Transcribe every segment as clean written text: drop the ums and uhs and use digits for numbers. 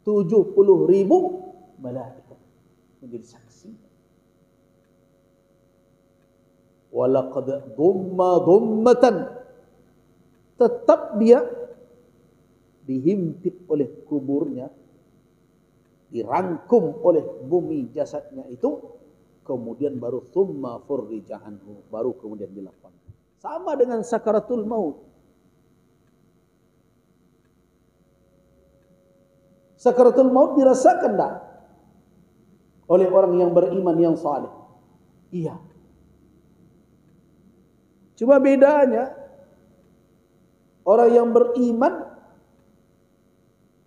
70.000 malaikat menjadi saksi. Walaqad dhummatan, tetap dia dihimpit oleh kuburnya, dirangkum oleh bumi jasadnya itu, kemudian baru thumma furrija anhu, baru kemudian dilapangkan. Sama dengan sakaratul maut. Sakaratul maut dirasakan tak oleh orang yang beriman yang saleh? Iya. Cuma bedanya orang yang beriman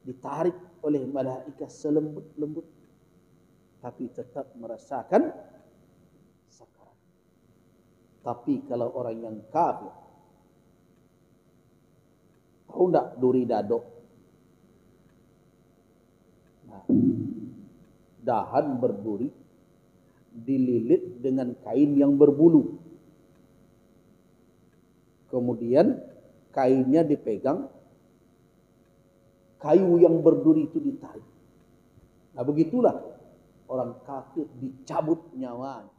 ditarik oleh malaikat selembut-lembut, tapi tetap merasakan sakarat. Tapi kalau orang yang kafir, tahu tak duri dadok? Nah, dahan berduri dililit dengan kain yang berbulu. Kemudian kainnya dipegang, kayu yang berduri itu ditarik. Nah, begitulah orang kafir dicabut nyawanya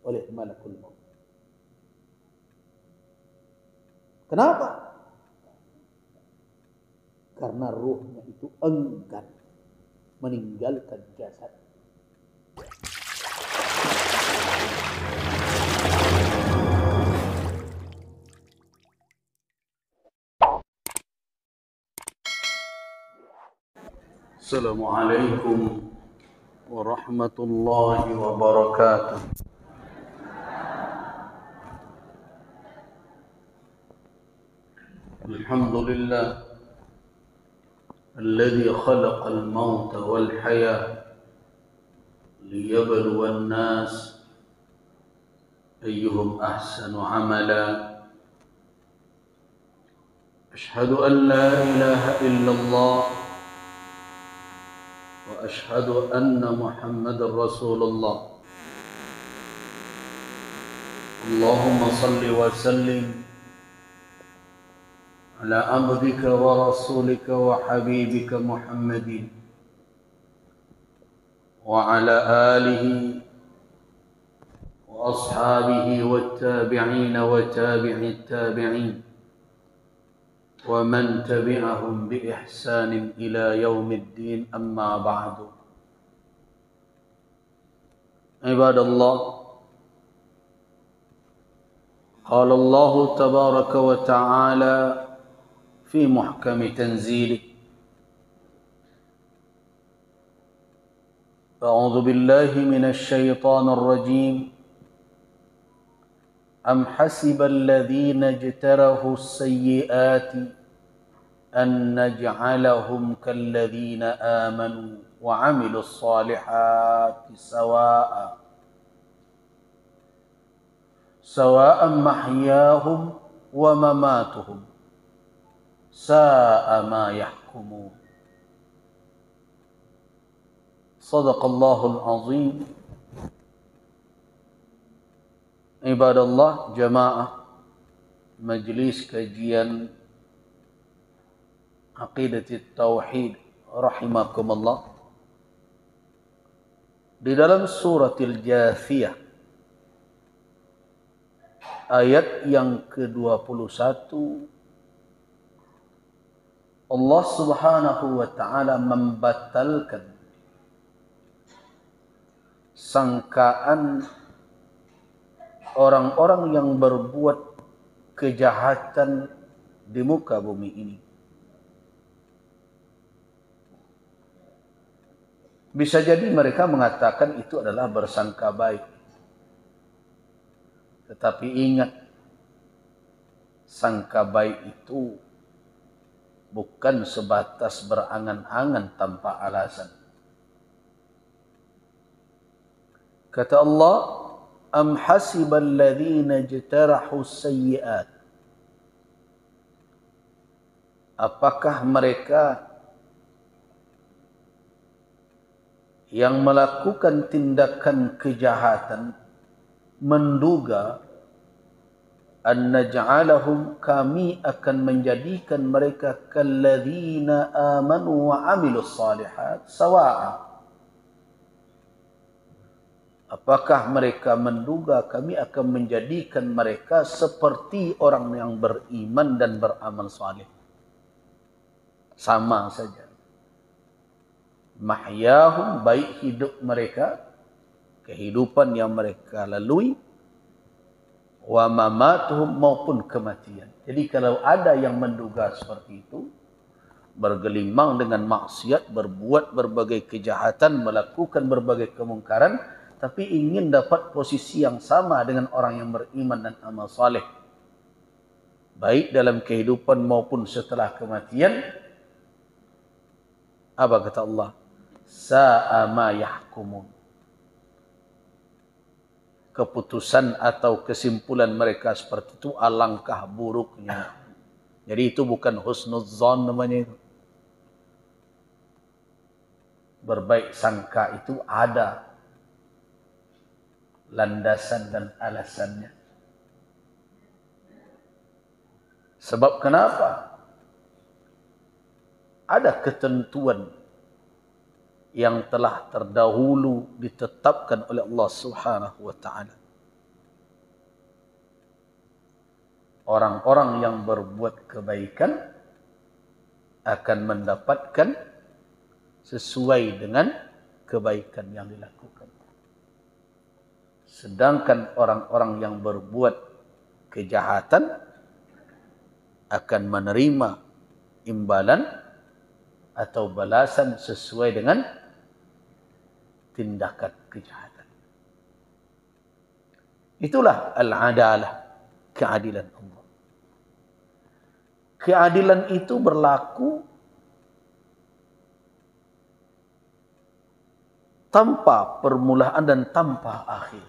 oleh malakul maut. Kenapa? Karena ruhnya itu enggan meninggalkan jasad. Assalamualaikum warahmatullahi wabarakatuh. Alhamdulillah alladzi khalaqal mauta wal hayata liyabluwan nas ayyuhum ahsanu amala. Ashhadu an la ilaha illallah wa ashhadu anna Muhammadar Rasulullah. Allahumma salli wa sallim ala abdika wa rasulika wa habibika Muhammadin wa ala alihi wa ashabihi wa tabi'ina wa tabi'it tabi'in wa man tabi'ahum bi ihsanin ila yaumiddin, amma ba'du. Ibadallah, qala Allah tabaraka wa ta'ala fi muhkami tanzilih, a'udzu billahi minasy syaithanir rajim. Am hasibal ladzina ijtarahu as-sayyi'ati an naj'alahum kal ladzina amanu wa 'amilus salihati sawa'an mahyahum wa mamatuhum sa'a ma yahkumun. Sadaqallahul azim. Ibadallah, jamaah majlis kajian Aqidatit Tauhid rahimakumullah, di dalam suratil Jathiyah ayat yang ke-21, Allah Subhanahu wa ta'ala membatalkan sangkaan orang-orang yang berbuat kejahatan di muka bumi ini. Bisa jadi mereka mengatakan itu adalah bersangka baik. Tetapi ingat, sangka baik itu bukan sebatas berangan-angan tanpa alasan. Kata Allah, am hasibal ladzina ijtarahu sayyi'at, apakah mereka yang melakukan tindakan kejahatan menduga an naj'alahum, kami akan menjadikan mereka kalladzina amanu wa amilus salihat sawa'a. Apakah mereka menduga kami akan menjadikan mereka seperti orang yang beriman dan beramal saleh? Sama saja. Mahyahum, baik hidup mereka, kehidupan yang mereka lalui, wa mamatuhum, maupun kematian. Jadi kalau ada yang menduga seperti itu, bergelimang dengan maksiat, berbuat berbagai kejahatan, melakukan berbagai kemungkaran, tapi ingin dapat posisi yang sama dengan orang yang beriman dan amal saleh, baik dalam kehidupan maupun setelah kematian, apa kata Allah? Sa'a ma yahkumun. Keputusan atau kesimpulan mereka seperti itu alangkah buruknya. Jadi itu bukan husnudzon namanya itu. Berbaik sangka itu ada landasan dan alasannya. Sebab kenapa? Ada ketentuan yang telah terdahulu ditetapkan oleh Allah Subhanahu wa taala. Orang-orang yang berbuat kebaikan akan mendapatkan sesuai dengan kebaikan yang dilakukan. Sedangkan orang-orang yang berbuat kejahatan akan menerima imbalan atau balasan sesuai dengan tindakan kejahatan. Itulah al-adalah, keadilan Allah. Keadilan itu berlaku tanpa permulaan dan tanpa akhir.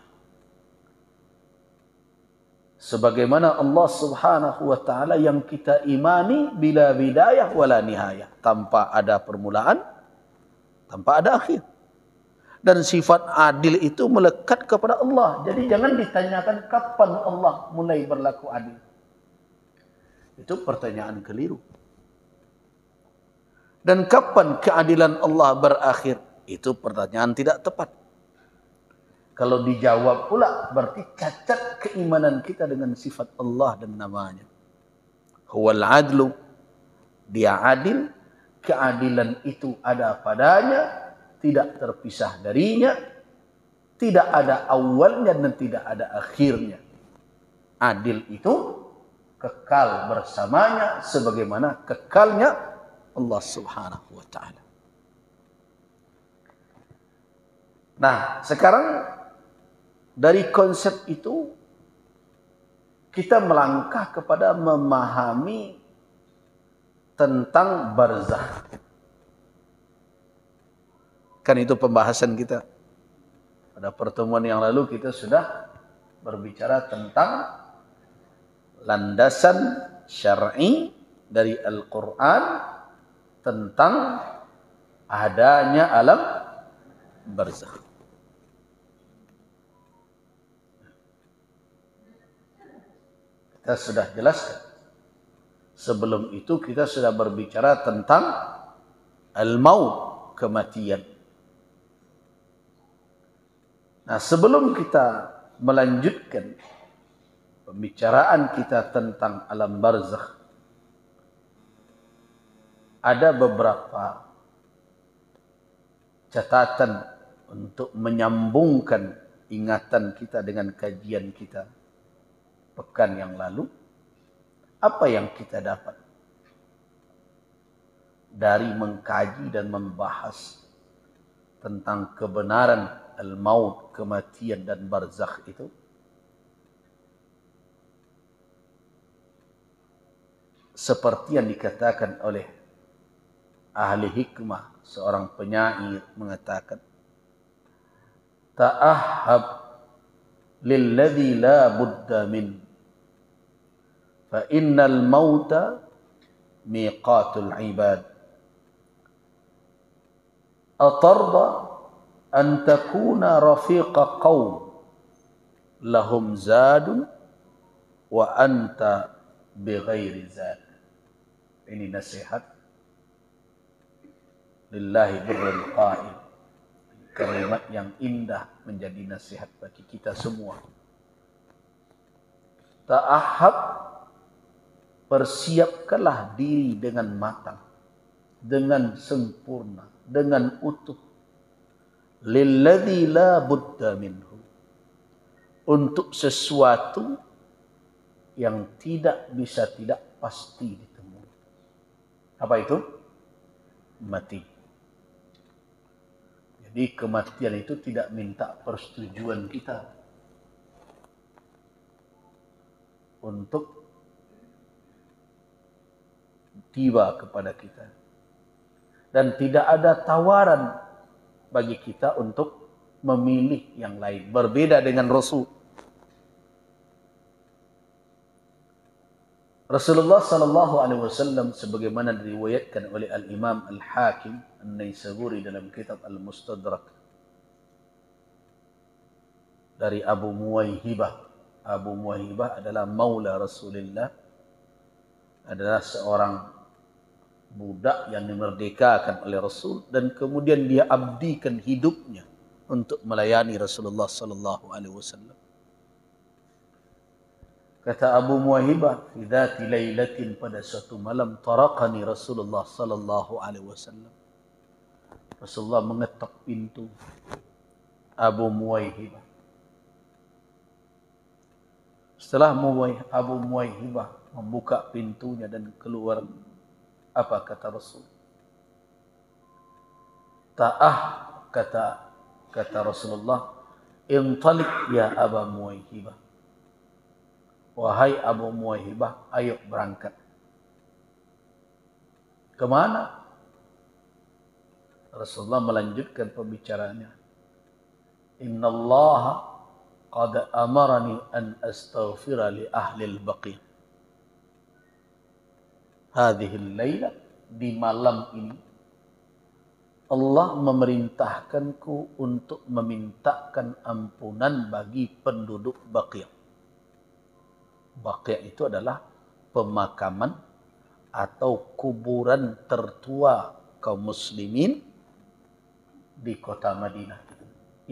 Sebagaimana Allah Subhanahu wa taala yang kita imani bila bidayah wala nihayah, tanpa ada permulaan, tanpa ada akhir. Dan sifat adil itu melekat kepada Allah. Jadi jangan ditanyakan kapan Allah mulai berlaku adil. Itu pertanyaan keliru. Dan kapan keadilan Allah berakhir? Itu pertanyaan tidak tepat. Kalau dijawab pula, berarti cacat keimanan kita dengan sifat Allah dan namanya. Huwal adlu, dia adil, keadilan itu ada padanya, tidak terpisah darinya, tidak ada awalnya dan tidak ada akhirnya. Adil itu kekal bersamanya sebagaimana kekalnya Allah Subhanahu wa taala. Nah, sekarang dari konsep itu kita melangkah kepada memahami tentang barzakh. Kan itu pembahasan kita. Pada pertemuan yang lalu kita sudah berbicara tentang landasan syar'i dari Al-Quran tentang adanya alam barzakh. Kita sudah jelaskan. Sebelum itu kita sudah berbicara tentang al-maut, kematian. Nah, sebelum kita melanjutkan pembicaraan kita tentang alam barzakh, ada beberapa catatan untuk menyambungkan ingatan kita dengan kajian kita pekan yang lalu. Apa yang kita dapat dari mengkaji dan membahas tentang kebenaran al-maut, kematian dan barzakh itu? Seperti yang dikatakan oleh ahli hikmah, seorang penyair mengatakan, ta'ahhab lilladhi la budda min, fa innal mauta miqatul ibad. Atarda an takuna rafiqa qaum lahum zadun wa anta bighairi zad. Ini nasihat lillahi birrul qail. Kalimat yang indah menjadi nasihat bagi kita semua. Ta'ahab, persiapkanlah diri dengan matang, dengan sempurna, dengan utuh. Lilladzi la budda minhu, untuk sesuatu yang tidak bisa tidak pasti ditemui. Apa itu? Mati. Jadi kematian itu tidak minta persetujuan kita untuk tiba kepada kita. Dan tidak ada tawaran bagi kita untuk memilih yang lain. Berbeda dengan Rasul. Rasulullah sallallahu alaihi wasallam sebagaimana diriwayatkan oleh Al-Imam Al-Hakim An-Naisaburi dalam kitab Al-Mustadrak dari Abu Muwaihibah. Abu Muwaihibah adalah maula Rasulullah, adalah seorang budak yang dimerdekakan oleh Rasul dan kemudian dia abdikan hidupnya untuk melayani Rasulullah sallallahu alaihi wasallam. Kata Abu Muwaihibah, "Fi dzati lailatin, pada suatu malam, taraqani Rasulullah sallallahu alaihi wasallam." Rasulullah mengetok pintu Abu Muwaihibah. Setelah Abu Muwaihibah membuka pintunya dan keluar, apa kata Rasul? Kata Rasulullah, "Intalik ya Abu Muwaihibah." Wahai Abu Muwaihibah, ayo berangkat. Kemana? Rasulullah melanjutkan pembicaraannya. Inna Allah qad amarani an astaghfira li ahli al-baqi. Hadhihi al-laila, di malam ini Allah memerintahkanku untuk memintakan ampunan bagi penduduk Baqi'. Baqi' itu adalah pemakaman atau kuburan tertua kaum muslimin di kota Madinah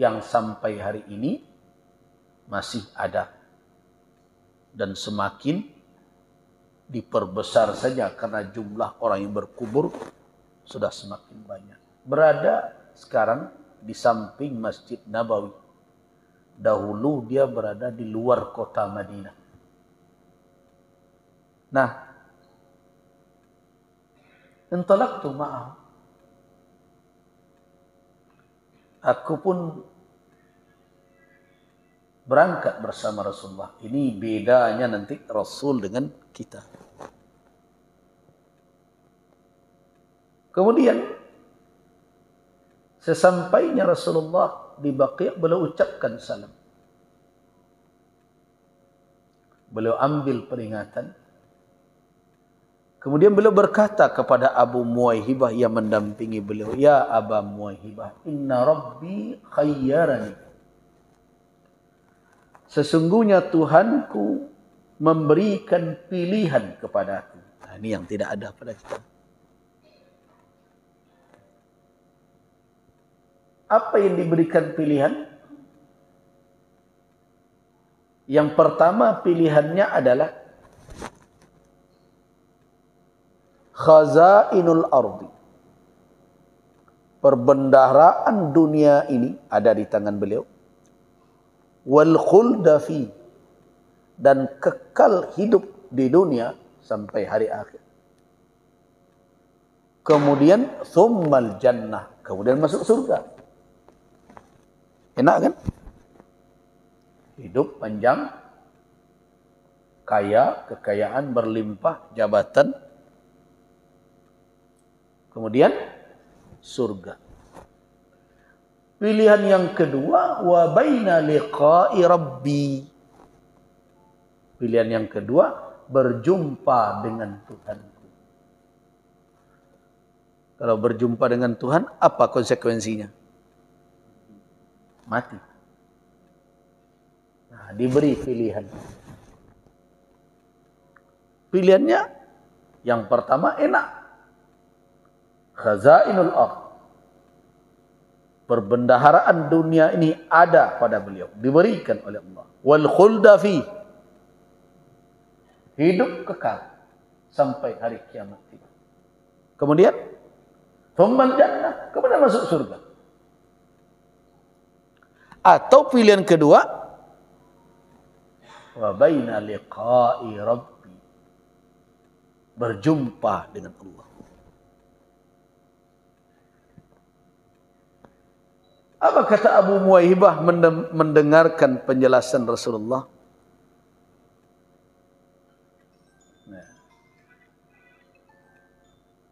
yang sampai hari ini masih ada dan semakin diperbesar saja karena jumlah orang yang berkubur sudah semakin banyak. Berada sekarang di samping Masjid Nabawi. Dahulu dia berada di luar kota Madinah. Nah, intalaqtu ma'ahu. Aku pun berangkat bersama Rasulullah. Ini bedanya nanti Rasul dengan kita. Kemudian sesampainya Rasulullah di Baqi', beliau ucapkan salam. Beliau ambil peringatan. Kemudian beliau berkata kepada Abu Muwaihibah yang mendampingi beliau, "Ya Aba Muwaihibah, inna Rabbi khayyarani." Sesungguhnya Tuhanku memberikan pilihan kepadaku. Nah, ini yang tidak ada pada kita. Apa yang diberikan pilihan? Yang pertama pilihannya adalah khazainul ardi. Perbendaharaan dunia ini ada di tangan beliau. Wal khulda fi, dan kekal hidup di dunia sampai hari akhir. Kemudian tsummal jannah, kemudian masuk surga. Enak kan? Hidup panjang, kaya, kekayaan berlimpah, jabatan. Kemudian surga. Pilihan yang kedua, wa baina liqa'i rabbi. Pilihan yang kedua, berjumpa dengan Tuhanku. Kalau berjumpa dengan Tuhan, apa konsekuensinya? Mati. Nah, diberi pilihan. Pilihannya yang pertama enak. Khazainul ardh. Perbendaharaan dunia ini ada pada beliau, diberikan oleh Allah. Wal khulda fi. Hidup kekal sampai hari kiamat tiba. Kemudian thummal jannah, kemudian masuk surga. Atau pilihan kedua, wa baina liqa'i rabbi, berjumpa dengan Allah. Apa kata Abu Muwaihibah mendengarkan penjelasan Rasulullah?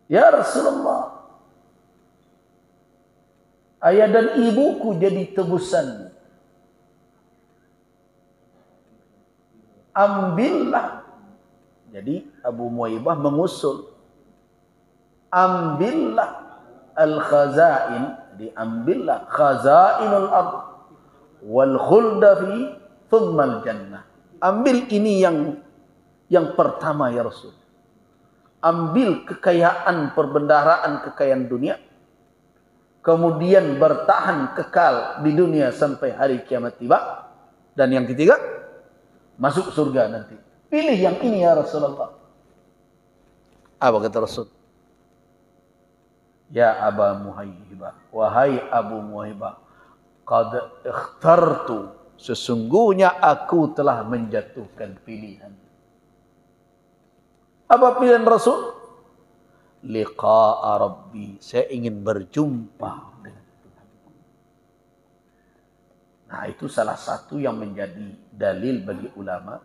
Ya Rasulullah, ayah dan ibuku jadi tebusan. Ambillah. Jadi Abu Muwaihibah mengusul, ambillah al-khazain, diambillah khazainul ard wal khulda fi thummal jannah. Ambil ini yang pertama ya Rasul. Ambil kekayaan perbendaharaan, kekayaan dunia, kemudian bertahan kekal di dunia sampai hari kiamat tiba, dan yang ketiga masuk surga nanti. Pilih yang ini ya Rasulullah. Apa kata Rasul? Ya Aba Muwaihibah, wahai Abu Muwaihibah, qad ikhtartu, sesungguhnya aku telah menjatuhkan pilihan. Apa pilihan Rasul? Liqa'a Rabbi, saya ingin berjumpa dengan Tuhan. Nah, itu salah satu yang menjadi dalil bagi ulama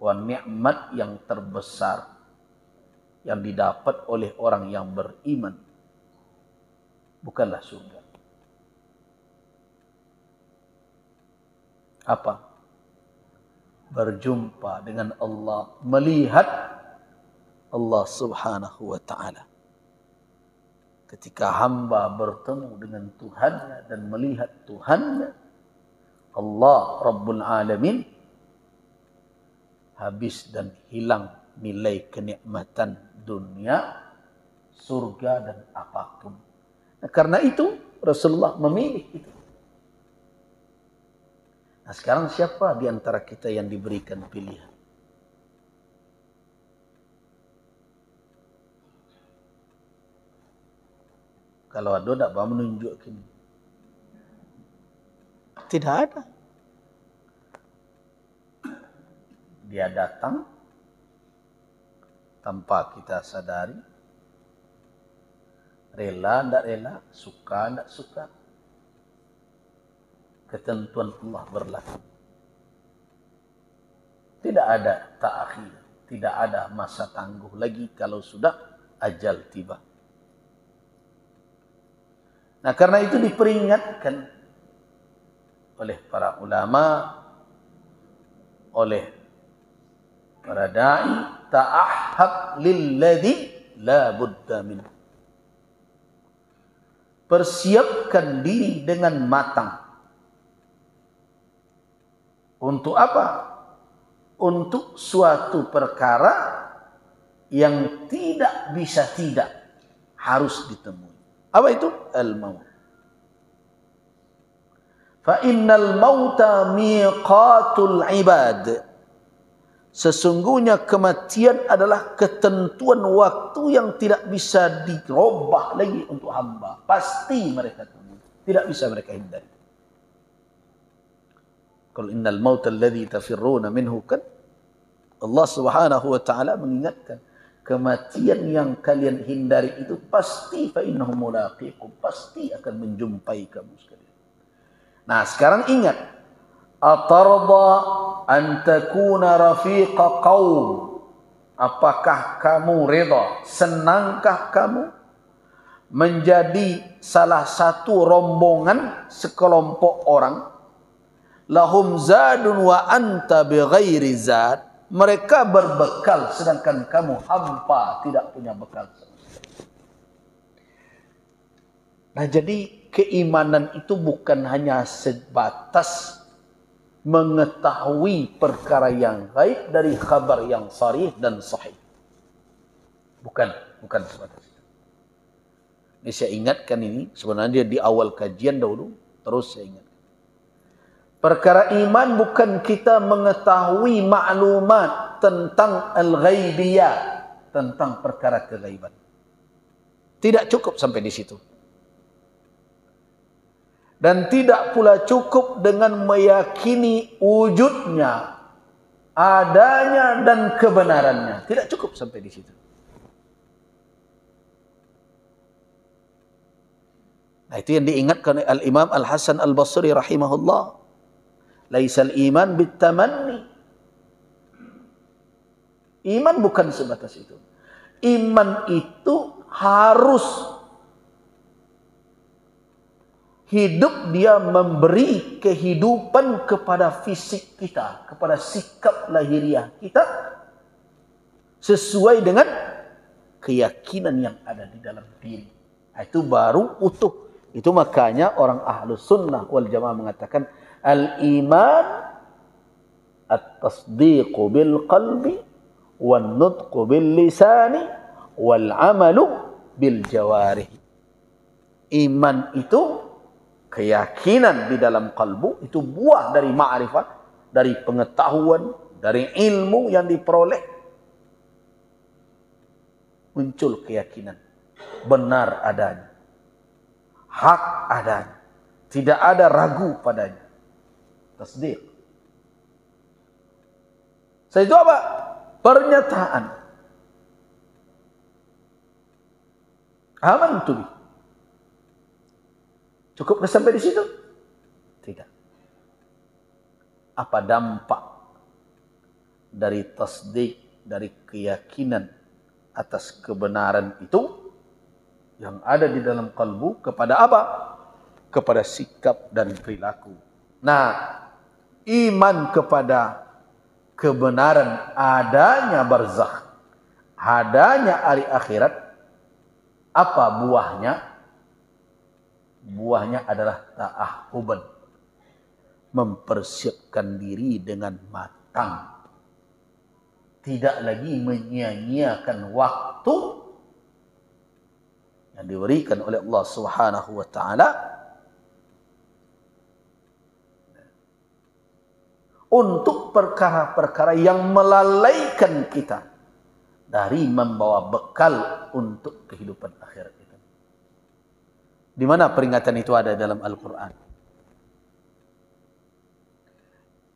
bahwa nikmat yang terbesar yang didapat oleh orang yang beriman bukanlah surga. Apa? Berjumpa dengan Allah, melihat Allah subhanahu wa ta'ala. Ketika hamba bertemu dengan Tuhannya dan melihat Tuhannya, Allah Rabbul Alamin, habis dan hilang nilai kenikmatan dunia, surga dan apapun. Nah, karena itu Rasulullah memilih itu. Nah, sekarang siapa di antara kita yang diberikan pilihan? Kalau ada tak mau menunjukkan. Tidak ada. Dia datang tanpa kita sadari. Rela tidak rela, suka tidak suka. Ketentuan Allah berlaku. Tidak ada ta'akhir, tidak ada masa tangguh lagi kalau sudah ajal tiba. Nah, karena itu diperingatkan oleh para ulama, oleh para da'i, ta'ahhab lilladzi la budda min. Persiapkan diri dengan matang. Untuk apa? Untuk suatu perkara yang tidak bisa tidak, harus ditemui. Apa itu? Al-maut. Fa innal mauta miqatul ibad. Sesungguhnya kematian adalah ketentuan waktu yang tidak bisa dirubah lagi untuk hamba. Pasti mereka temui. Tidak bisa mereka hindari. Qul innal mauta alladhi tafirruna minhu, kan Allah Subhanahu wa taala mengingatkan, kematian yang kalian hindari itu pasti, fa innahum mulaqikum, pasti akan menjumpai kamu sekalian. Nah, sekarang ingat, atarda an takuna rafiqa qaum, apakah kamu reda, senangkah kamu menjadi salah satu rombongan, sekelompok orang, lahum zadun wa anta bighairi zad, mereka berbekal sedangkan kamu hampa, tidak punya bekal. Nah, jadi keimanan itu bukan hanya sebatas mengetahui perkara yang gaib dari kabar yang sharih dan sahih. Bukan sebatas itu. Ini saya ingatkan ini, sebenarnya di awal kajian dahulu, terus saya ingat. Perkara iman bukan kita mengetahui maklumat tentang al-ghaibiyah, tentang perkara kegaiban. Tidak cukup sampai di situ. Dan tidak pula cukup dengan meyakini wujudnya, adanya dan kebenarannya. Tidak cukup sampai di situ. Nah, itu yang diingatkan oleh Al-Imam Al-Hasan Al-Basri rahimahullah. Laisal iman bitamanni. Iman bukan sebatas itu. Iman itu harus hidup, dia memberi kehidupan kepada fisik kita, kepada sikap lahiriah kita, sesuai dengan keyakinan yang ada di dalam diri. Itu baru utuh. Itu makanya orang Ahlus Sunnah wal Jamaah mengatakan al-iman at-tasdiqu bil qalbi wan nutqu bil lisani wal amalu bil jawarih. Iman itu keyakinan di dalam kalbu, itu buah dari ma'rifat, dari pengetahuan, dari ilmu yang diperoleh. Muncul keyakinan benar adanya, hak adanya, tidak ada ragu padanya. Tasdiq. Setelah itu apa? Pernyataan. Amantu bi. Cukup sampai di situ? Tidak. Apa dampak dari tasdiq, dari keyakinan atas kebenaran itu yang ada di dalam kalbu kepada apa? Kepada sikap dan perilaku. Nah, iman kepada kebenaran adanya barzakh, adanya hari akhirat, apa buahnya? Buahnya adalah ta'ahuban, mempersiapkan diri dengan matang, tidak lagi menyia-nyiakan waktu yang diberikan oleh Allah Subhanahu wa taala untuk perkara-perkara yang melalaikan kita dari membawa bekal untuk kehidupan akhirat kita. Di mana peringatan itu ada dalam Al-Quran?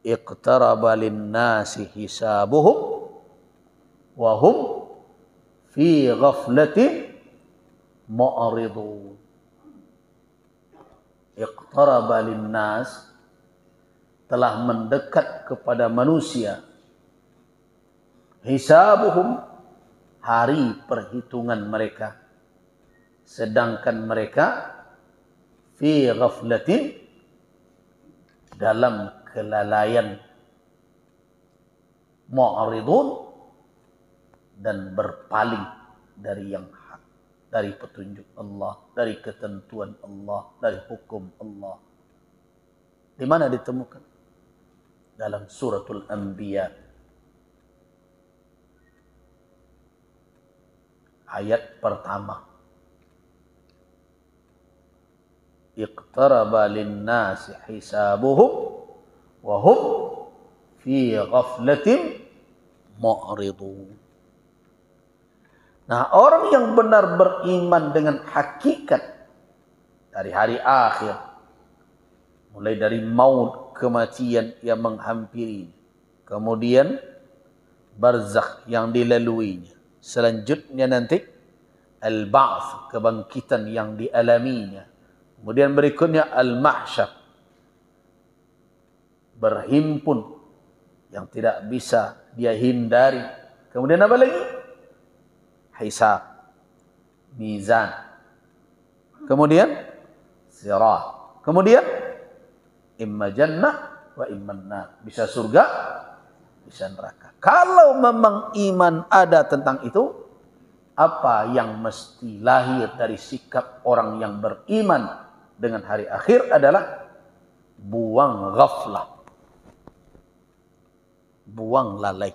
Iqtaraba lin-nasi hisabuhum wa hum fi ghaflatin mu'ridun. Iqtaraba lin-nas, telah mendekat kepada manusia, hisabuhum, hari perhitungan mereka, sedangkan mereka fi ghaflatin, dalam kelalaian, mu'ridun, dan berpaling dari yang hak, dari petunjuk Allah, dari ketentuan Allah, dari hukum Allah. Di mana ditemukan? Dalam suratul Anbiya ayat pertama. Iqtaraba lin-nasi hisabuhum wa hum fi ghaflatin mu'ridun. Nah, orang yang benar beriman dengan hakikat dari hari akhir, mulai dari maut, kematian yang menghampiri, kemudian barzakh yang dilaluinya, selanjutnya nanti al-ba'ts, kebangkitan yang dialaminya, kemudian berikutnya al-mahsyar, berhimpun yang tidak bisa dia hindari, kemudian apa lagi? Hisab, mizan, kemudian sirat, kemudian imma jannah wa imma nar, bisa surga, bisa neraka. Kalau memang iman ada tentang itu, apa yang mesti lahir dari sikap orang yang beriman dengan hari akhir adalah buang ghaflah, buang lalai.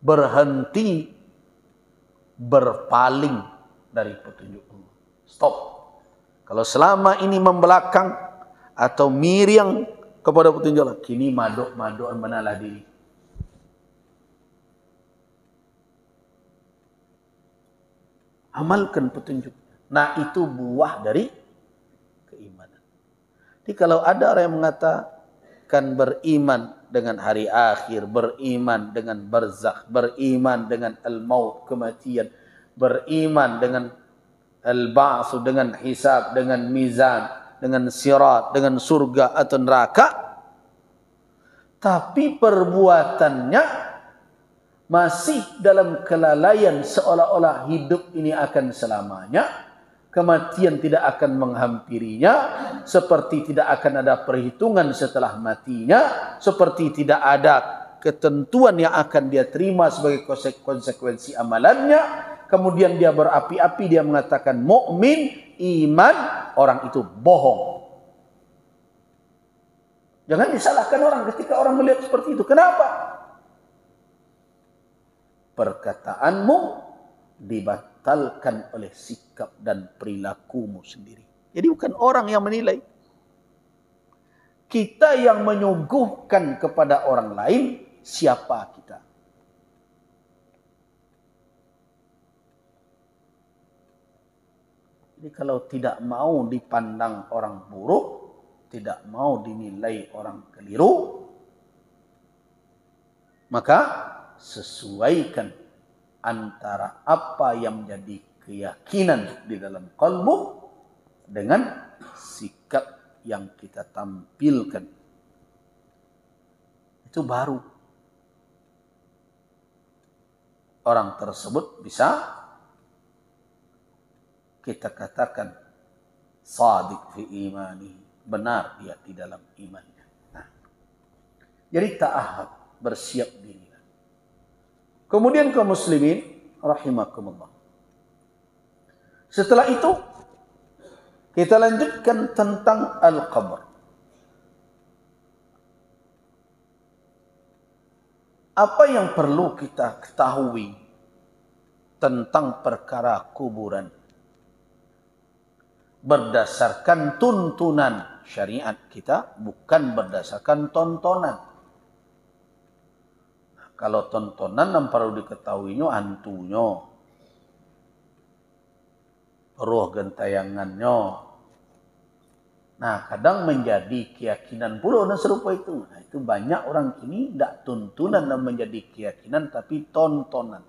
Berhenti berpaling dari petunjuk Allah. Stop. Kalau selama ini membelakang atau miring kepada petunjuk Allah, kini maduk-madukan menalah diri. Amalkan petunjuk. Nah, itu buah dari keimanan. Jadi kalau ada orang yang mengatakan beriman dengan hari akhir, beriman dengan barzakh, beriman dengan al-maut, kematian, beriman dengan al-ba'ts, dengan hisab, dengan mizan, dengan sirat, dengan surga atau neraka, tapi perbuatannya masih dalam kelalaian seolah-olah hidup ini akan selamanya, kematian tidak akan menghampirinya, seperti tidak akan ada perhitungan setelah matinya, seperti tidak ada ketentuan yang akan dia terima sebagai konsekuensi amalannya, kemudian dia berapi-api, dia mengatakan mukmin, iman, orang itu bohong. Jangan disalahkan orang ketika orang melihat seperti itu. Kenapa? Perkataanmu dibatalkan oleh sikap dan perilakumu sendiri. Jadi bukan orang yang menilai. Kita yang menyuguhkan kepada orang lain siapa kita. Jadi kalau tidak mau dipandang orang buruk, tidak mau dinilai orang keliru, maka sesuaikan antara apa yang menjadi keyakinan di dalam kalbu dengan sikap yang kita tampilkan. Itu baru orang tersebut bisa kita katakan shadiq fi imani, benar dia di dalam imannya. Nah, jadi ta'ahad, bersiap diri. Kemudian kaum muslimin rahimakumullah. Setelah itu kita lanjutkan tentang al-qabr. Apa yang perlu kita ketahui tentang perkara kuburan berdasarkan tuntunan syariat kita, bukan berdasarkan tontonan. Kalau tontonan yang perlu diketahuinya hantunya, roh gentayangannya. Nah, kadang menjadi keyakinan pula dan serupa itu. Nah, itu banyak orang kini tidak tuntunan dan menjadi keyakinan, tapi tontonan.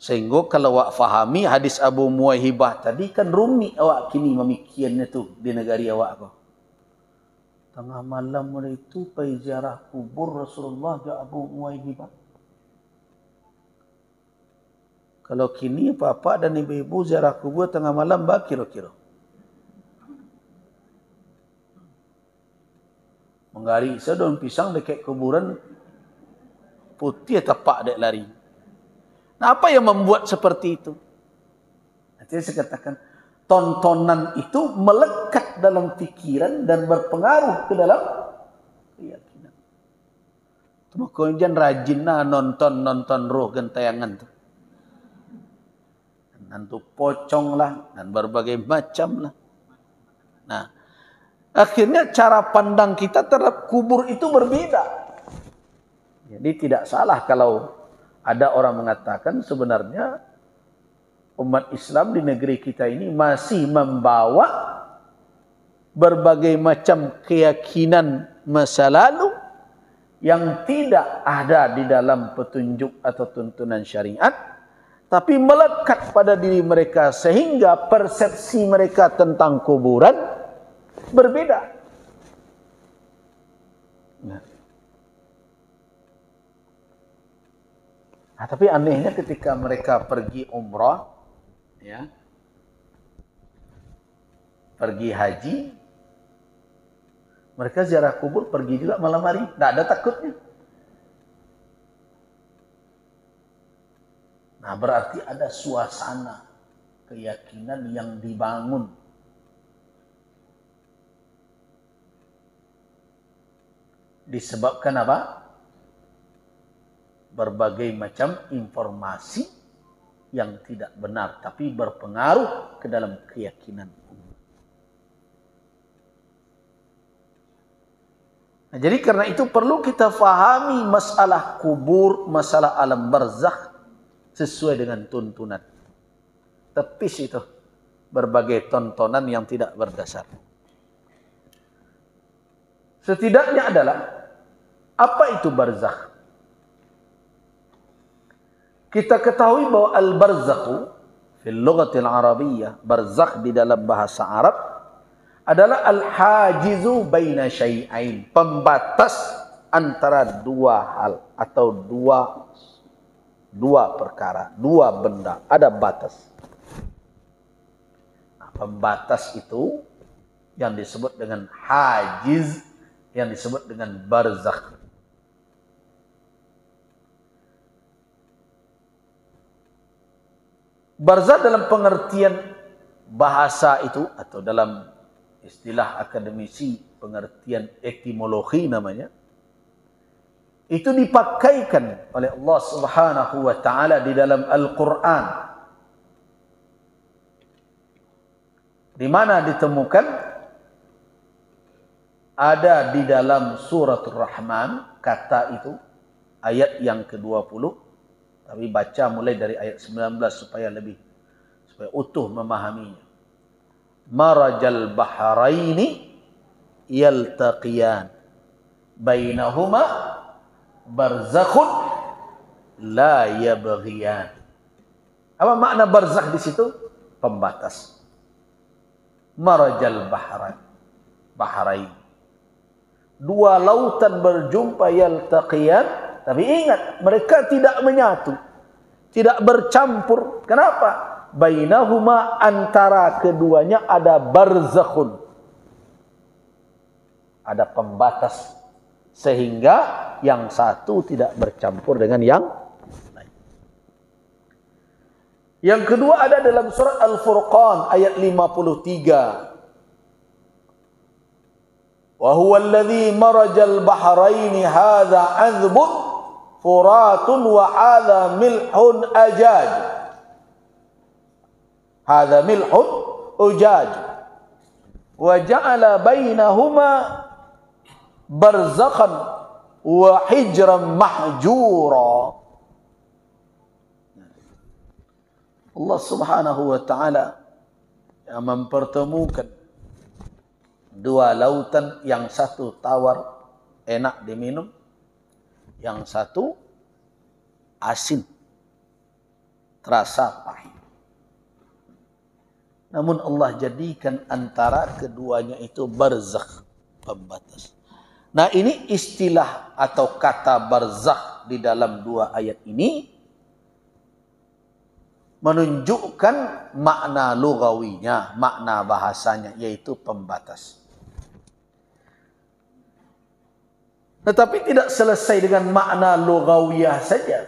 Sehingga kalau awak fahami hadis Abu Muwaihibah tadi, kan rumit awak kini memikirnya tu di negari awak kau. Tengah malam itu pergi ziarah kubur Rasulullah ke Abu Muwaihibah. Kalau kini bapak dan ibu-ibu ziarah kubur tengah malam, bah kira-kira. Menggari daun pisang dekat kuburan, putih tapak dek lari. Nah, apa yang membuat seperti itu? Nanti saya katakan, tontonan itu melekat dalam pikiran dan berpengaruh ke dalam keyakinan. Kemudian rajin nonton roh gentayangan tu. Nanti pocong lah dan berbagai macam lah. Nah, akhirnya cara pandang kita terhadap kubur itu berbeda. Jadi tidak salah kalau ada orang mengatakan sebenarnya umat Islam di negeri kita ini masih membawa berbagai macam keyakinan masa lalu yang tidak ada di dalam petunjuk atau tuntunan syariat, tapi melekat pada diri mereka sehingga persepsi mereka tentang kuburan berbeda. Nah, tapi anehnya ketika mereka pergi umrah, ya, pergi haji, mereka ziarah kubur, pergi juga malam hari, tidak ada takutnya. Nah, berarti ada suasana keyakinan yang dibangun Disebabkan apa? Berbagai macam informasi yang tidak benar tapi berpengaruh ke dalam keyakinan umat. Nah, jadi karena itu perlu kita fahami masalah kubur, masalah alam barzakh sesuai dengan tuntunan. Tepis itu berbagai tontonan yang tidak berdasar. Setidaknya adalah apa itu barzakh? Kita ketahui bahwa al-barzakhu fil lughatil arabiyyah, barzakh di dalam bahasa Arab adalah al-hajizu baina syai'ain, pembatas antara dua hal atau dua perkara, dua benda, ada batas. Nah, pembatas itu yang disebut dengan hajiz, yang disebut dengan barzakh. Barzakh dalam pengertian bahasa itu atau dalam istilah akademisi pengertian etimologi namanya, itu dipakaikan oleh Allah Subhanahu wa taala di dalam Al-Qur'an, di mana ditemukan ada di dalam suratul Rahman kata itu, ayat yang ke-20. Tapi baca mulai dari ayat 19 supaya utuh memahaminya. Marajal bahraini yaltaqiyan bainahuma barzakhun la yabghiyan. Apa makna barzakh di situ? Pembatas. Marajal bahrain. Dua lautan berjumpa yaltaqiyan. Tapi ingat, mereka tidak menyatu, tidak bercampur. Kenapa? Bainahuma, antara keduanya ada barzakhun, ada pembatas, sehingga yang satu tidak bercampur dengan yang lain. Yang kedua ada dalam surat Al-Furqan ayat 53. Wa huwa alladhi marajal bahraini hadza 'adbun furatun wa hadha milhun ajaj. Hadha milhun ujaj. Wa ja'ala bainahuma barzakhan wa hijran mahjura. Allah Subhanahu wa taala yang mempertemukan dua lautan, yang satu tawar enak diminum, yang satu asin, terasa pahit. Namun Allah jadikan antara keduanya itu barzakh, pembatas. Nah, ini istilah atau kata barzakh di dalam dua ayat ini menunjukkan makna lugawinya, makna bahasanya, yaitu pembatas. Tetapi tidak selesai dengan makna lugawiyah saja.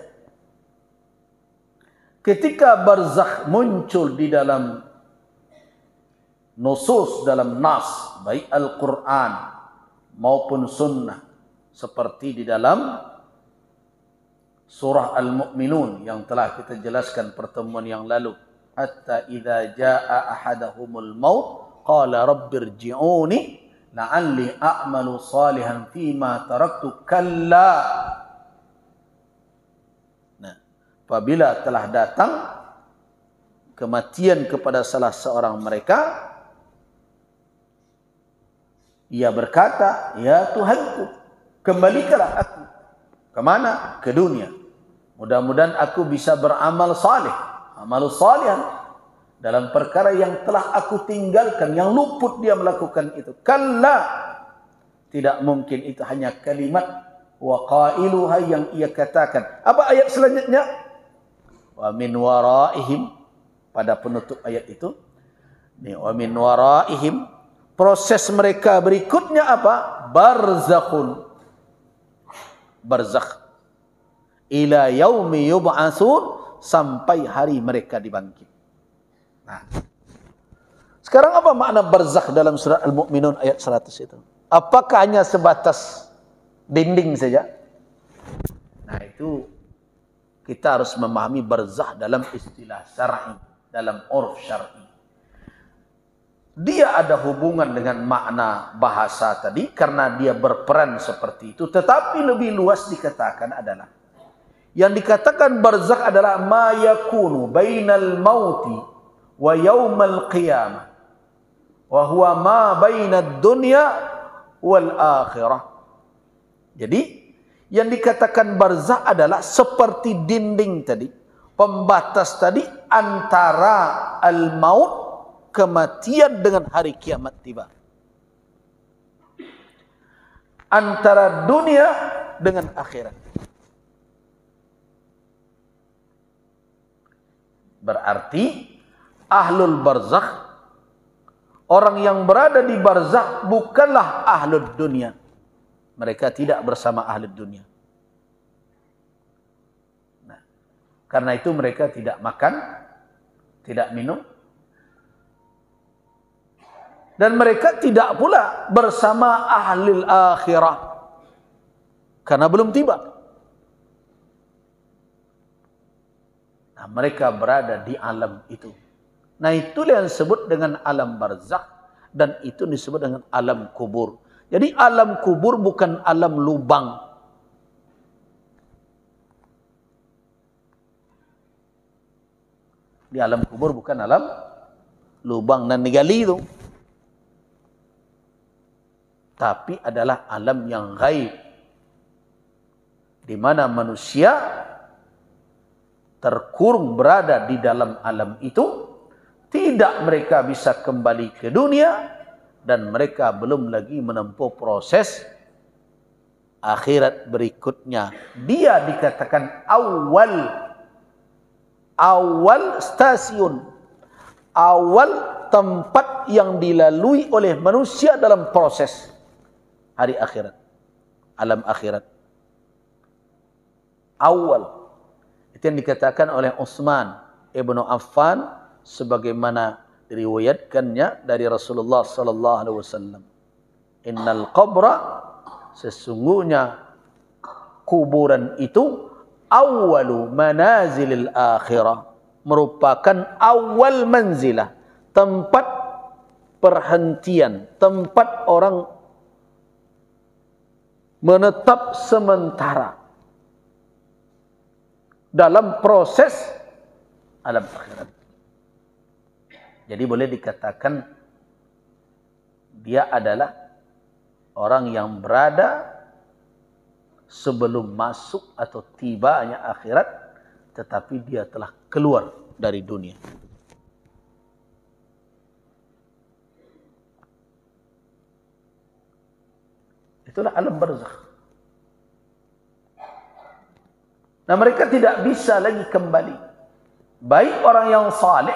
Ketika barzakh muncul di dalam nusus, dalam nas, baik Al-Quran maupun sunnah, seperti di dalam surah Al-Mu'minun yang telah kita jelaskan pertemuan yang lalu. Hatta idza jaa ahadahumul maut qala rabbirji'uni la'alli a'malu salihan fima taraktu kalla. Nah, apabila telah datang kematian kepada salah seorang mereka, ia berkata, ya Tuhanku, kembalikanlah aku. Kemana? Ke dunia. Mudah-mudahan aku bisa beramal saleh, amal salihan dalam perkara yang telah aku tinggalkan, yang luput dia melakukan itu. Kalla, tidak mungkin, itu hanya kalimat wa qailuha yang ia katakan. Apa ayat selanjutnya? Wa min waraihim, pada penutup ayat itu. Wa min waraihim, proses mereka berikutnya apa? Barzakhun, barzakh, ila yaumi yub'atsun, sampai hari mereka dibangkit. Nah, sekarang apa makna barzakh dalam surat Al-Mu'minun ayat 100 itu? Apakah hanya sebatas dinding saja. Nah, itu kita harus memahami barzakh dalam istilah syar'i, dalam urf syar'i. Dia ada hubungan dengan makna bahasa tadi karena dia berperan seperti itu, tetapi lebih luas dikatakan adalah yang dikatakan barzakh adalah ma yakunu bainal mauti wa yaumal qiyamah wa huwa ma bainad dunya wal akhirah. Jadi yang dikatakan barzakh adalah seperti dinding tadi, pembatas tadi antara al-maut, kematian, dengan hari kiamat tiba. Antara dunia dengan akhirat. Berarti ahlul barzakh, orang yang berada di barzakh bukanlah ahlul dunia. Mereka tidak bersama ahlul dunia. Nah, karena itu mereka tidak makan, tidak minum, dan mereka tidak pula bersama ahlil akhirah karena belum tiba. Nah, mereka berada di alam itu. Nah, itulah yang disebut dengan alam barzakh, dan itu disebut dengan alam kubur. Jadi alam kubur bukan alam lubang. Di alam kubur bukan alam lubang dan digali itu, tapi adalah alam yang gaib, di mana manusia terkurung berada di dalam alam itu, tidak mereka bisa kembali ke dunia, dan mereka belum lagi menempuh proses akhirat berikutnya. Dia dikatakan awal stasiun, awal tempat yang dilalui oleh manusia dalam proses hari akhirat, alam akhirat. Awal. Itu yang dikatakan oleh Utsman ibnu Affan sebagaimana diriwayatkannya dari Rasulullah sallallahu alaihi wasallam. Innal qabra, sesungguhnya kuburan itu awwalu manazilil akhirah, merupakan awal manzilah, tempat perhentian, tempat orang menetap sementara dalam proses alam akhirat. Jadi boleh dikatakan dia adalah orang yang berada sebelum masuk atau tibanya akhirat, tetapi dia telah keluar dari dunia. Itulah alam barzakh. Nah, mereka tidak bisa lagi kembali, baik orang yang saleh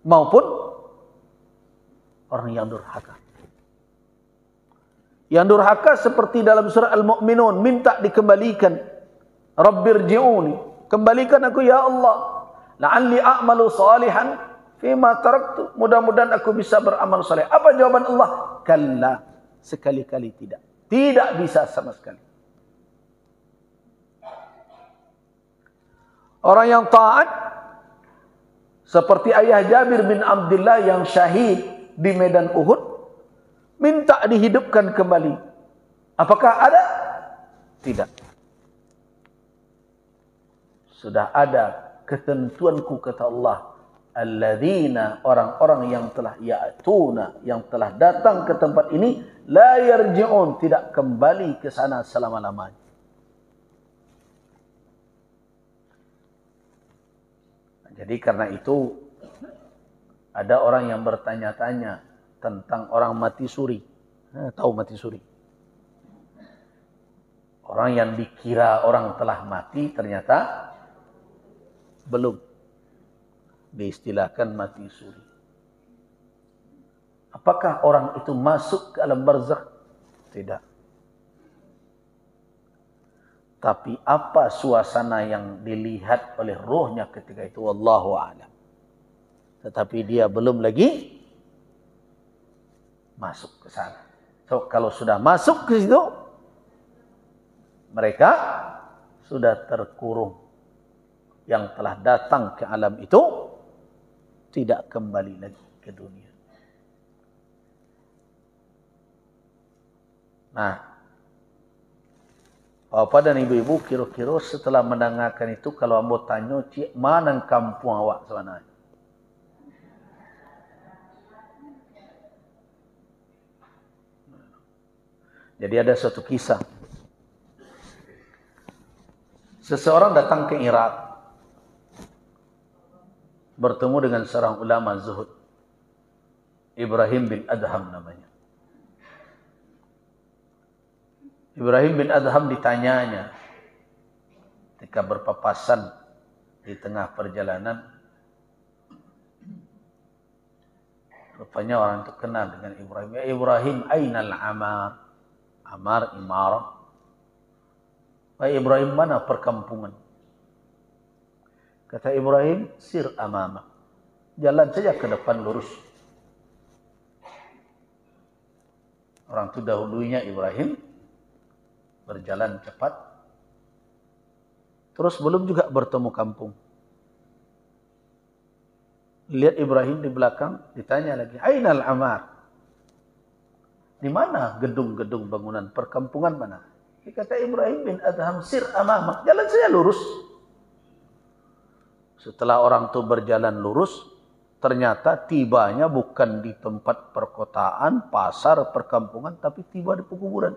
maupun orang yang durhaka. Yang durhaka seperti dalam surah Al-Mu'minun, minta dikembalikan. Rabbirji'uni, kembalikan aku ya Allah. La'alli a'malu salihan fima taraktu, mudah-mudahan aku bisa beramal saleh. Apa jawaban Allah? Kalla, sekali-kali tidak. Tidak bisa sama sekali. Orang yang taat seperti ayah Jabir bin Abdullah yang syahid di medan Uhud, minta dihidupkan kembali. Apakah ada? Tidak. Sudah ada ketentuanku, kata Allah, alladzina, orang-orang yang telah ya'tuna, yang telah datang ke tempat ini, la yarji'un, tidak kembali ke sana selama-lamanya. Jadi karena itu ada orang yang bertanya-tanya tentang orang mati suri. Tahu mati suri? Orang yang dikira orang telah mati ternyata belum. Diistilahkan mati suri. Apakah orang itu masuk ke alam barzakh? Tidak. Tapi apa suasana yang dilihat oleh ruhnya ketika itu, wallahu a'lam. Tetapi dia belum lagi masuk ke sana. So, kalau sudah masuk ke situ, Mereka sudah terkurung. Yang telah datang ke alam itu tidak kembali lagi ke dunia. Nah, Bapak dan Ibu-ibu kira-kira setelah mendengarkan itu, kalau ambo tanya, cik, mana kampung awak sebenarnya? Jadi ada suatu kisah. Seseorang datang ke Irak, bertemu dengan seorang ulama zuhud, Ibrahim bin Adham namanya. Ibrahim bin Adham ditanyanya ketika berpapasan di tengah perjalanan. Rupanya orang itu kenal dengan Ibrahim. Ya Ibrahim, ainal amar? Amar, imarah. Wahai Ibrahim, mana perkampungan? Kata Ibrahim, sir amama. Jalan saja ke depan lurus. Orang itu dahulunya Ibrahim berjalan cepat. Terus belum juga bertemu kampung. Lihat Ibrahim di belakang, ditanya lagi, ainal amar? Di mana gedung-gedung bangunan perkampungan mana? Kata Ibrahim bin Adham, sir amamak, jalan saja lurus. Setelah orang itu berjalan lurus, ternyata tibanya bukan di tempat perkotaan, pasar, perkampungan, tapi tiba di pekuburan.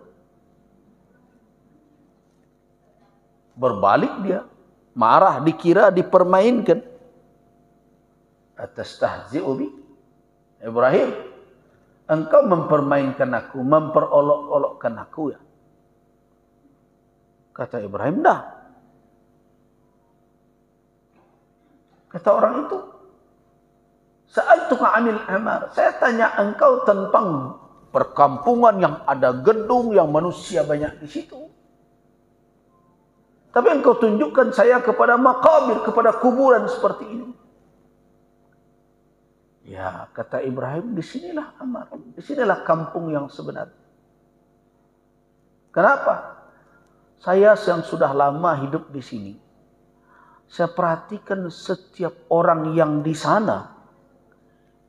Berbalik dia, marah, dikira dipermainkan. Atastahzi'u bi? Ibrahim, engkau mempermainkan aku, memperolok-olokkan aku ya? Kata Ibrahim, dah. Kata orang itu, sa'altuka 'anil amar. Saya tanya engkau tentang perkampungan yang ada gedung, yang manusia banyak di situ. Tapi engkau tunjukkan saya kepada makabir, kepada kuburan seperti ini. Ya, kata Ibrahim, disinilah amar. Disinilah kampung yang sebenarnya. Kenapa? Saya yang sudah lama hidup di sini, saya perhatikan setiap orang yang di sana,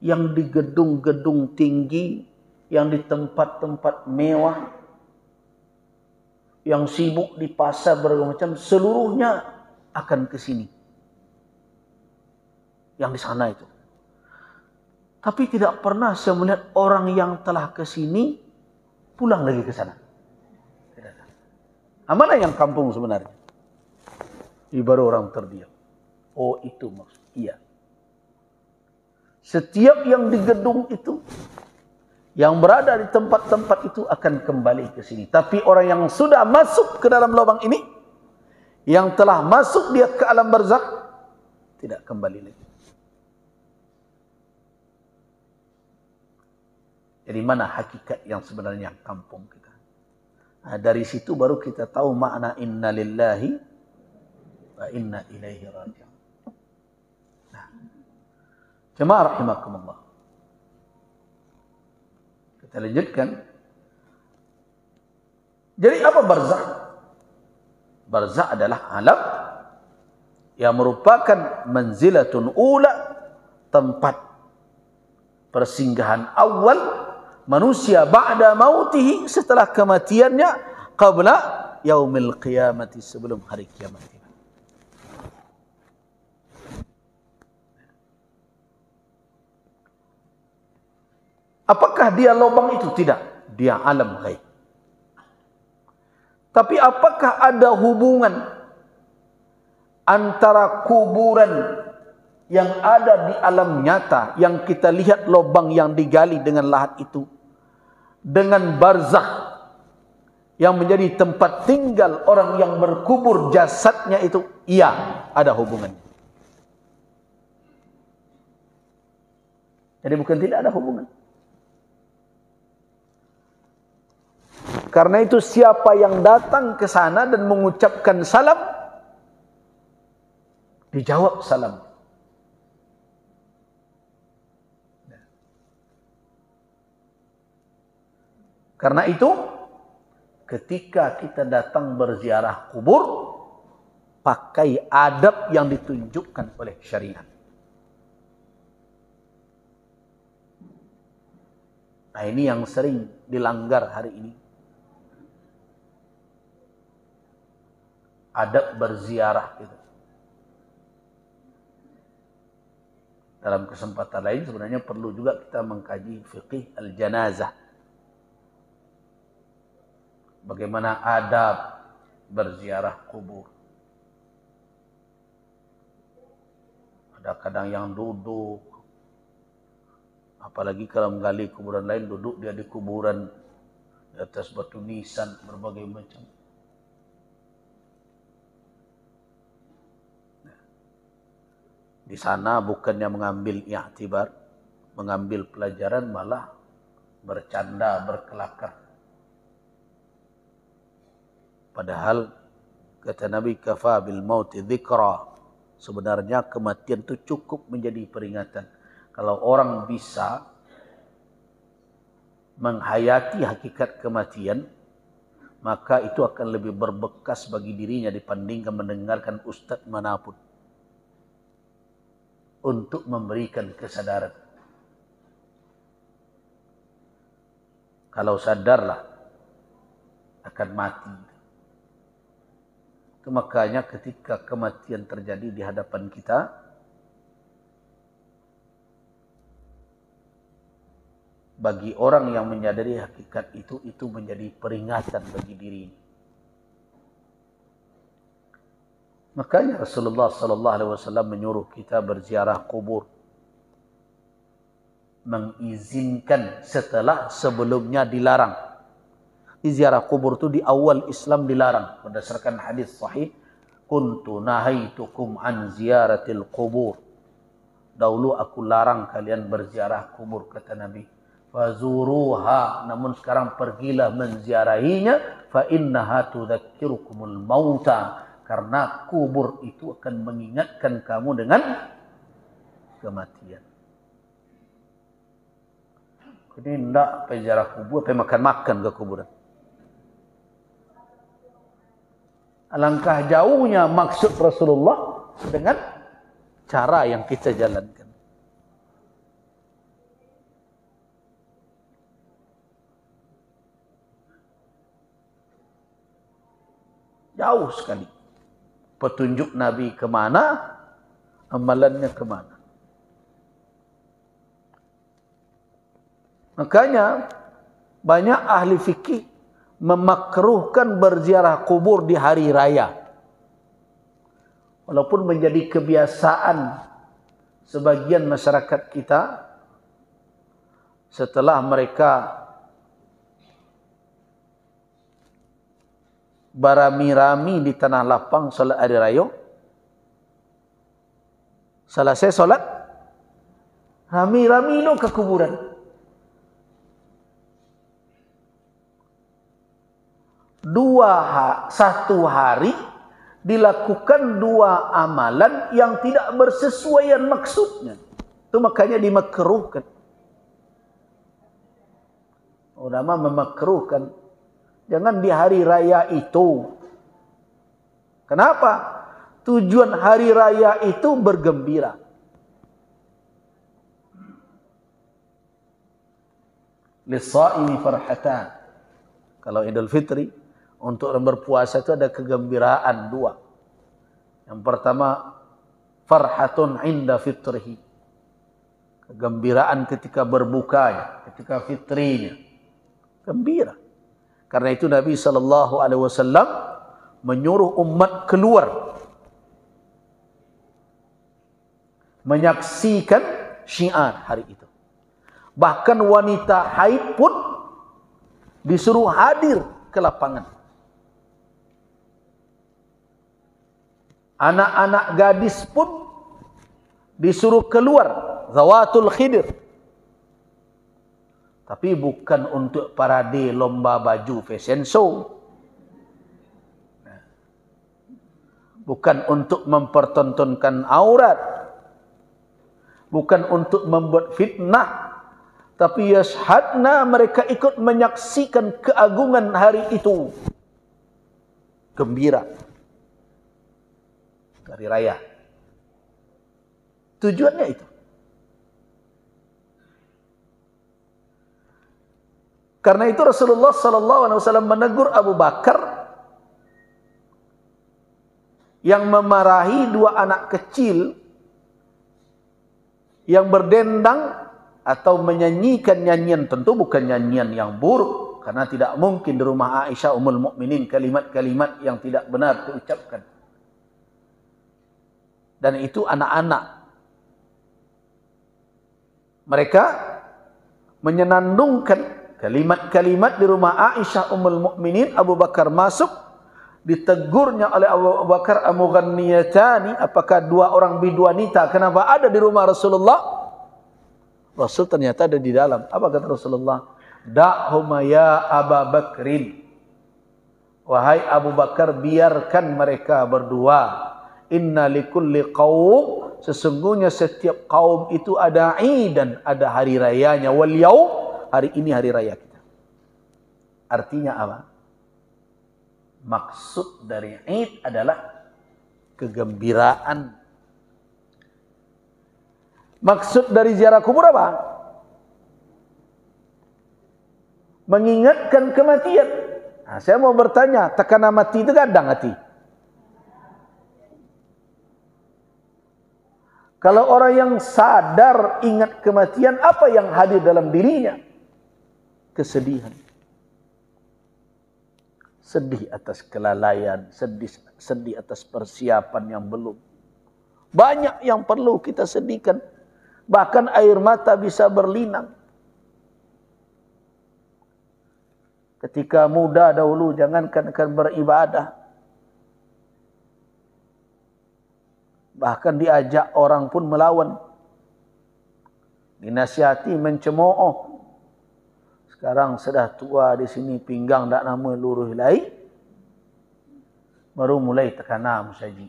yang di gedung-gedung tinggi, yang di tempat-tempat mewah, yang sibuk di pasar berbagai macam, seluruhnya akan ke sini. Yang di sana itu. Tapi tidak pernah saya melihat orang yang telah ke sini pulang lagi ke sana. Mana yang kampung sebenarnya? Baru orang terdiam. Oh, itu maksud. Iya. Setiap yang di gedung itu, yang berada di tempat-tempat itu akan kembali ke sini. Tapi orang yang sudah masuk ke dalam lubang ini, yang telah masuk dia ke alam barzakh, tidak kembali lagi. Jadi mana hakikat yang sebenarnya kampung kita? Nah, dari situ baru kita tahu makna inna lillahi wa inna ilaihi raji'un. Nah, jemaah rahimakumullah. Kita lanjutkan. Jadi apa barzakh? Barzakh adalah alam yang merupakan manzilatun ula, tempat persinggahan awal manusia ba'da mautihi, setelah kematiannya, qabla yaumil qiyamati, sebelum hari kiamat. Apakah dia lubang itu? Tidak. Dia alam ghaib. Tapi apakah ada hubungan antara kuburan yang ada di alam nyata, yang kita lihat lubang yang digali dengan lahat itu, dengan barzakh yang menjadi tempat tinggal orang yang berkubur jasadnya itu? Iya, ada hubungannya. Jadi bukan tidak ada hubungan. Karena itu siapa yang datang ke sana dan mengucapkan salam, dijawab salam. Karena itu ketika kita datang berziarah kubur, pakai adab yang ditunjukkan oleh syariat. Nah, ini yang sering dilanggar hari ini. Adab berziarah itu. Dalam kesempatan lain sebenarnya perlu juga kita mengkaji fiqih al-janazah. Bagaimana adab berziarah kubur. Ada kadang yang duduk, apalagi kalau menggali kuburan lain, duduk dia di kuburan di atas batu nisan berbagai macam. Di sana bukannya mengambil i'tibar, mengambil pelajaran, malah bercanda, berkelakar. Padahal kata Nabi, kafa bil mauti dzikra. Sebenarnya kematian itu cukup menjadi peringatan. Kalau orang bisa menghayati hakikat kematian, maka itu akan lebih berbekas bagi dirinya dibandingkan mendengarkan ustaz manapun untuk memberikan kesadaran. Kalau sadarlah akan mati. Itu makanya ketika kematian terjadi di hadapan kita, bagi orang yang menyadari hakikat itu menjadi peringatan bagi diri. Makanya Rasulullah sallallahu alaihi wasallam menyuruh kita berziarah kubur. Mengizinkan setelah sebelumnya dilarang. Di ziarah kubur itu di awal Islam dilarang berdasarkan hadis sahih, kuntu nahaitukum an ziyaratil qubur. Dahulu aku larang kalian berziarah kubur, kata Nabi. Fazuruha, namun sekarang pergilah menziarahinya, fa innaha tudzakkirukumul mauta. Karena kubur itu akan mengingatkan kamu dengan kematian. Ini tidak ziarah kubur, makan-makan ke kuburan. Alangkah jauhnya maksud Rasulullah dengan cara yang kita jalankan. Jauh sekali. Petunjuk Nabi kemana, amalannya kemana. Makanya banyak ahli fikih memakruhkan berziarah kubur di hari raya. Walaupun menjadi kebiasaan sebagian masyarakat kita, setelah mereka berami-rami di tanah lapang salat hari raya, selesai salat, rami-rami lo ke kuburan. Satu hari dilakukan dua amalan yang tidak bersesuaian maksudnya. Itu makanya dimakruhkan. Ulama memakruhkan. Jangan di hari raya itu. Kenapa? Tujuan hari raya itu bergembira. Lis-shaimi farhatan. Kalau Idul Fitri, untuk orang berpuasa itu ada kegembiraan dua. Yang pertama, farhatun inda fitrihi. Kegembiraan ketika berbukanya, ketika fitrinya. Gembira. Karena itu Nabi SAW menyuruh umat keluar menyaksikan syiar hari itu. Bahkan wanita haid pun disuruh hadir ke lapangan. Anak-anak gadis pun disuruh keluar, zawatul khidir. Tapi bukan untuk parade lomba baju fashion show. Bukan untuk mempertontonkan aurat. Bukan untuk membuat fitnah Tapi yashhadna, mereka ikut menyaksikan keagungan hari itu. Gembira. Hari raya. Tujuannya itu. Karena itu Rasulullah SAW menegur Abu Bakar yang memarahi dua anak kecil yang berdendang atau menyanyikan nyanyian, tentu bukan nyanyian yang buruk, karena tidak mungkin di rumah Aisyah Ummul Mukminin kalimat-kalimat yang tidak benar diucapkan. Dan itu anak-anak. Mereka menyenandungkan kalimat-kalimat di rumah Aisyah Ummul Mukminin. Abu Bakar masuk, ditegurnya oleh Abu Bakar, amughanniyatani, apakah dua orang biduanita kenapa ada di rumah Rasulullah? Rasul ternyata ada di dalam. Apa kata Rasulullah? Da'huma ya Aba Bakrin. Wahai Abu Bakar, biarkan mereka berdua. Inna likulli qaum, sesungguhnya setiap kaum itu ada idan, ada hari rayanya. Wal yaum, hari ini hari raya kita. Artinya apa? Maksud dari Id adalah kegembiraan. Maksud dari ziarah kubur apa? Mengingatkan kematian. Nah, saya mau bertanya, tekanan mati itu kadang hati. Kalau orang yang sadar ingat kematian, apa yang hadir dalam dirinya? Kesedihan. Sedih atas kelalaian, sedih atas persiapan yang belum. Banyak yang perlu kita sedihkan. Bahkan air mata bisa berlinang. Ketika muda dahulu, jangankan akan beribadah. Bahkan diajak orang pun melawan. Dinasihati, mencemooh. Sekarang sudah tua di sini, pinggang tak nama luruh lai. Baru mulai tekanam saja.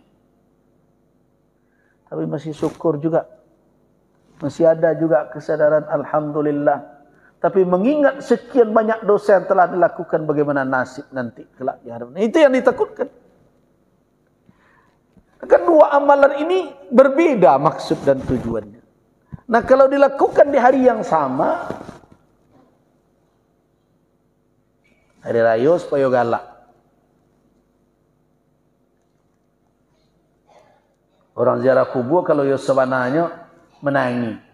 Tapi masih syukur juga. Masih ada juga kesadaran Alhamdulillah. Tapi mengingat sekian banyak dosa yang telah dilakukan, bagaimana nasib nanti kelak di hadapan. Itu yang ditakutkan. Kedua amalan ini berbeda maksud dan tujuannya. Nah, kalau dilakukan di hari yang sama, hari raya supaya galak. Orang ziarah kubur kalau yo sebenarnya menangi.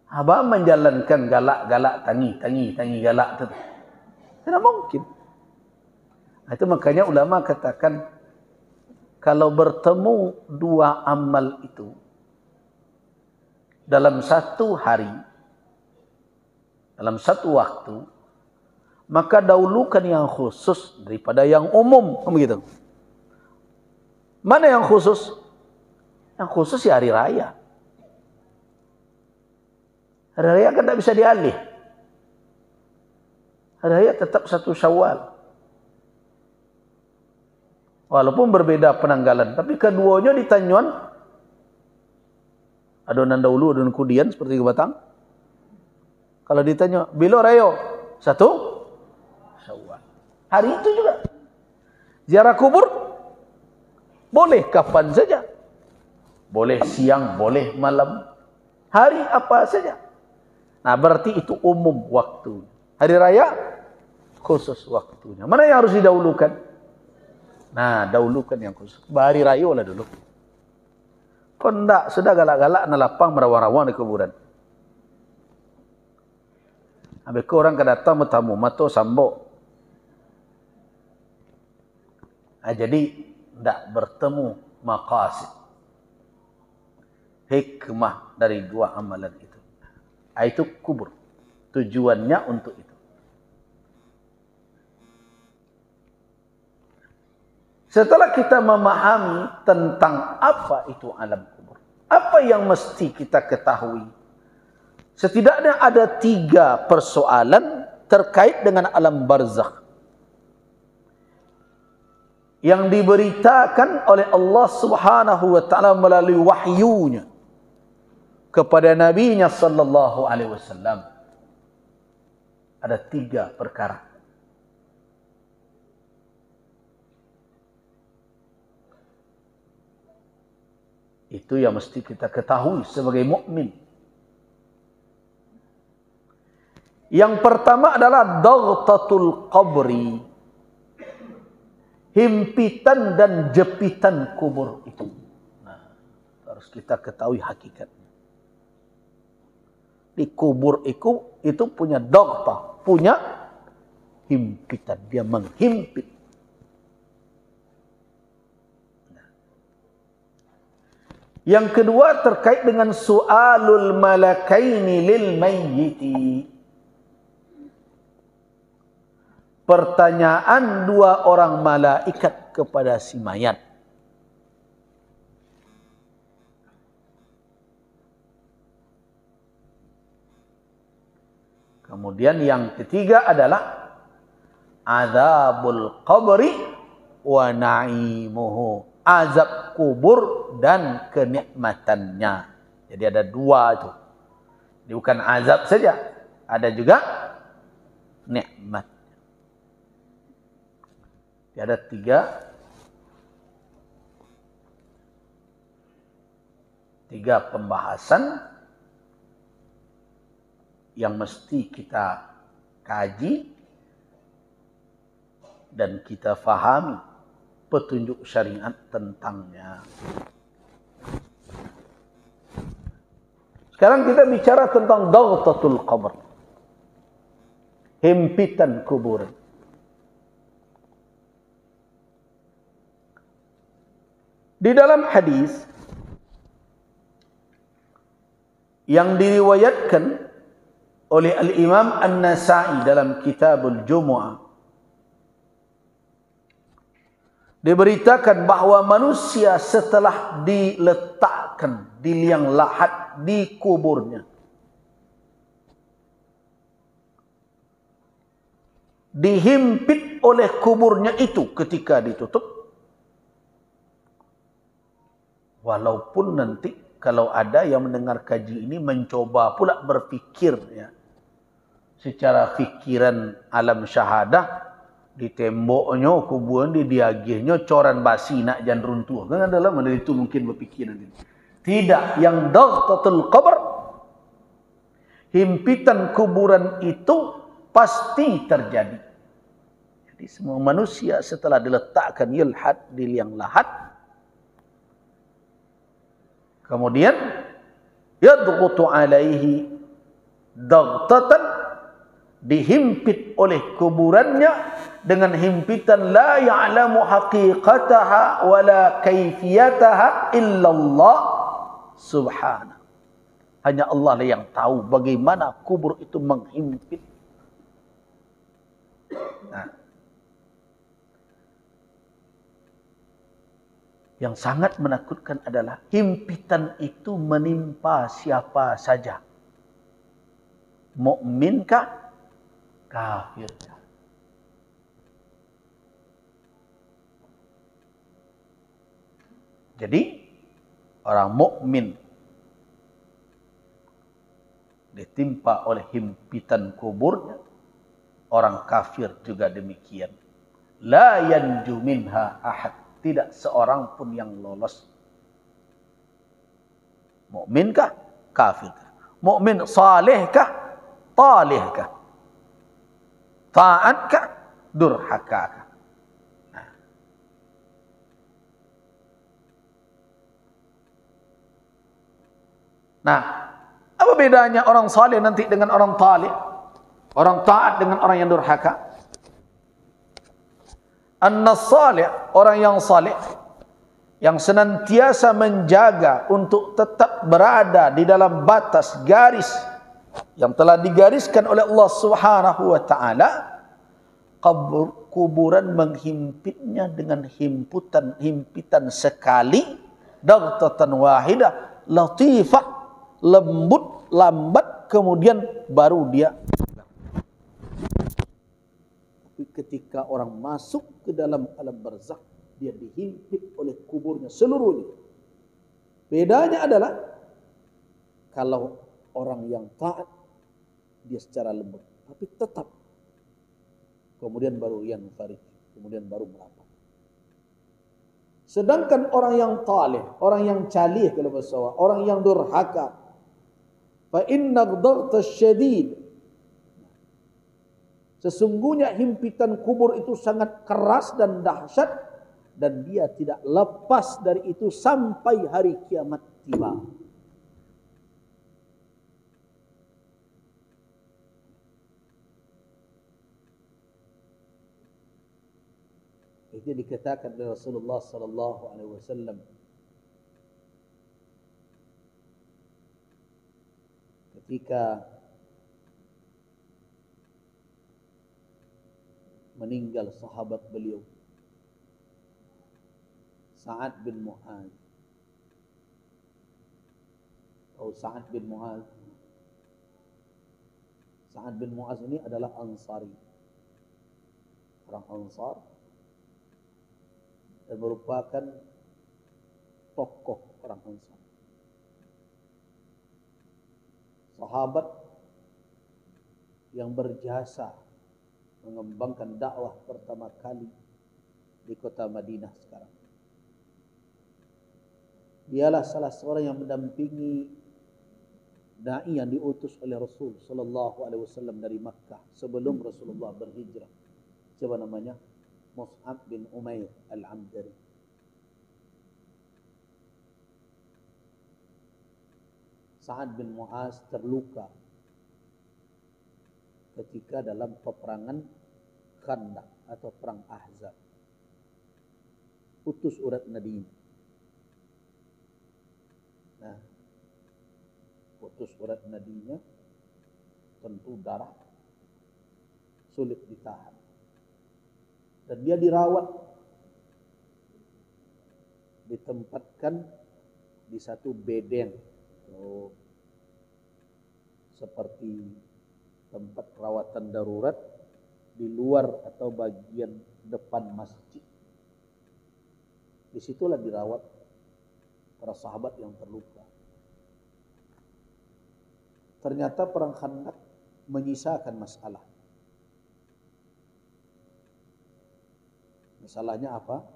Abang menjalankan galak-galak tangi galak itu. Tidak mungkin. Itu makanya ulama katakan, kalau bertemu dua amal itu dalam satu hari, dalam satu waktu, maka dahulukan yang khusus daripada yang umum. Begitu. Mana yang khusus? Yang khusus ya hari raya. Hari raya kan tak bisa dialih. Hari raya tetap 1 Syawal. Walaupun berbeda penanggalan. Tapi keduanya di Tanyuan, adonan dahulu, adonan kemudian, seperti ke Batang. Kalau ditanya, bila raya? 1 Syawal. Hari itu juga. Ziarah kubur, boleh kapan saja. Boleh siang, boleh malam. Hari apa saja. Nah, berarti itu umum waktu. Hari raya khusus waktunya. Mana yang harus didahulukan? Nah, dahulukan yang khusus. Hari raya lah dulu. Kau enggak, sudah galak-galak nalapang merawang-rawang di kuburan. Habis ke orang kedatang bertamu, mato sambo. Nah, jadi enggak bertemu maqasid. Hikmah dari dua amalan itu. Itu kubur. Tujuannya untuk itu. Setelah kita memahami tentang apa itu alam kubur, apa yang mesti kita ketahui? Setidaknya ada 3 persoalan terkait dengan alam barzakh yang diberitakan oleh Allah Subhanahu wa taala melalui wahyunya kepada nabinya sallallahu alaihi wasallam. Ada 3 perkara. Itu yang mesti kita ketahui sebagai mukmin. Yang pertama adalah daghtatul qabri. Himpitan dan jepitan kubur itu. Nah, harus kita ketahui hakikatnya. Di kubur itu punya daghta, punya himpitan. Dia menghimpit. Yang kedua terkait dengan su'alul malakaini lil mayyiti. Pertanyaan 2 orang malaikat kepada si mayat. Kemudian yang ketiga adalah azabul qabri wa na'imuhu. Azab kubur dan kenikmatannya. Jadi ada 2 itu. Jadi bukan azab saja, ada juga nikmat. Jadi ada 3 pembahasan yang mesti kita kaji dan kita fahami petunjuk syariat tentangnya. Sekarang kita bicara tentang daghtatul qabr. Himpitan kuburan. Di dalam hadis yang diriwayatkan oleh Al-Imam An-Nasa'i dalam Kitabul Jumu'ah, diberitakan bahawa manusia setelah diletakkan di liang lahat di kuburnya, dihimpit oleh kuburnya itu ketika ditutup. Walaupun nanti kalau ada yang mendengar kaji ini mencoba pula berfikir ya, secara fikiran alam syahadah, di temboknya kuburan di diagihnya coran basi nak jan runtuh kan adalah mana itu mungkin berpikiran ini. Tidak, yang daghtatul qabr, himpitan kuburan itu pasti terjadi. Jadi semua manusia setelah diletakkan yulhad di liang lahat, kemudian yadghutu alaihi daghtatan, dihimpit oleh kuburannya dengan himpitan la ya'lamu haqiqataha wala kaifiyataha illallah subhanahu. Hanya Allah lah yang tahu bagaimana kubur itu menghimpit. Nah, yang sangat menakutkan adalah himpitan itu menimpa siapa saja. Mukminkah, kafirkah? Jadi orang mukmin ditimpa oleh himpitan kuburnya, orang kafir juga demikian. La yanju minha ahad, tidak seorang pun yang lolos. Mukminkah, kafirkah? Mukmin salihkah, talihkah? Ta'atkah, durhakakah? Nah, apa bedanya orang saleh nanti dengan orang talih? Orang taat dengan orang yang durhaka? An-salih, orang yang saleh, yang senantiasa menjaga untuk tetap berada di dalam batas garis yang telah digariskan oleh Allah Subhanahu wa taala, kuburan menghimpitnya dengan himpitan sekali, daghtatan wahidah, latifah, lembut, lambat, kemudian baru dia. Tapi ketika orang masuk ke dalam alam barzakh, dia dihimpit oleh kuburnya seluruhnya. Bedanya adalah kalau orang yang taat, dia secara lembut. tapi tetap. Kemudian baru yanfarij, kemudian baru merapat. Sedangkan orang yang talih, orang yang calih kalau bahasa Jawa, orang yang durhaka, fa inna dhaghta syadid, sesungguhnya himpitan kubur itu sangat keras dan dahsyat, dan dia tidak lepas dari itu sampai hari kiamat tiba. Itu dikatakan oleh Rasulullah sallallahu alaihi wasallam ketika meninggal sahabat beliau Sa'ad bin Mu'adz. Sa'ad bin Mu'adz. Sa'ad bin Mu'adz ini adalah Ansari, orang Ansar, dan merupakan tokoh orang Ansar. Sahabat yang berjasa mengembangkan dakwah pertama kali di kota Madinah sekarang. Dialah salah seorang yang mendampingi dai yang diutus oleh Rasul sallallahu alaihi wasallam dari Makkah sebelum Rasulullah berhijrah. Siapa namanya? Mus'ab bin Umair al-Amdari. Sa'ad bin Mu'adz terluka ketika dalam peperangan Khandaq atau perang Ahzab. Putus urat nadi. Nah, putus urat nadinya, tentu darah sulit ditahan. Dan dia dirawat, ditempatkan di satu bedeng, seperti tempat perawatan darurat di luar atau bagian depan masjid. Disitulah dirawat para sahabat yang terluka. Ternyata perang Khandaq menyisakan masalah. Masalahnya apa?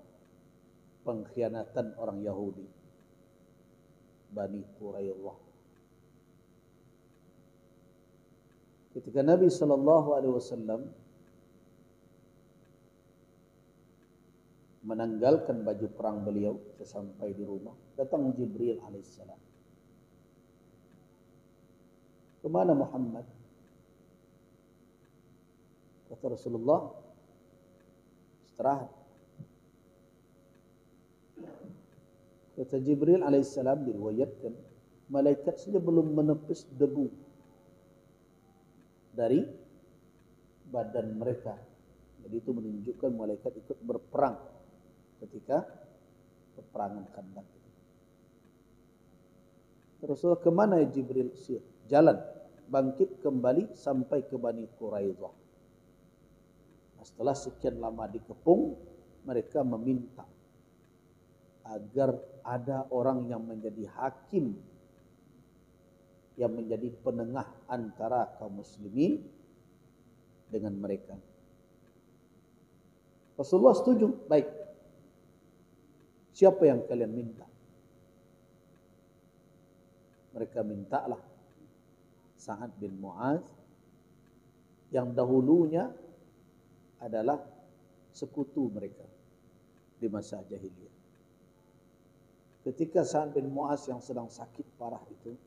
Pengkhianatan orang Yahudi, Bani Quraidah. Ketika Nabi sallallahu alaihi wasallam menanggalkan baju perang beliau, sesampai di rumah, datang Jibril alaihissalam. Kemana Muhammad? Kata Rasulullah, istirahat. Kata Jibril alaihissalam, diriwayatkan, malaikat saja belum menepis debu dari badan mereka. Jadi itu menunjukkan malaikat ikut berperang ketika peperangan Khandaq. Rasulullah, kemana ya Jibril? Jalan, bangkit kembali sampai ke Bani Quraidah. Nah, setelah sekian lama dikepung, mereka meminta agar ada orang yang menjadi hakim, yang menjadi penengah antara kaum muslimin dengan mereka. Rasulullah setuju, baik. Siapa yang kalian minta? Mereka mintalah Sa'ad bin Mu'adz, yang dahulunya adalah sekutu mereka di masa jahiliyah. Ketika Sa'ad bin Mu'adz yang sedang sakit parah itu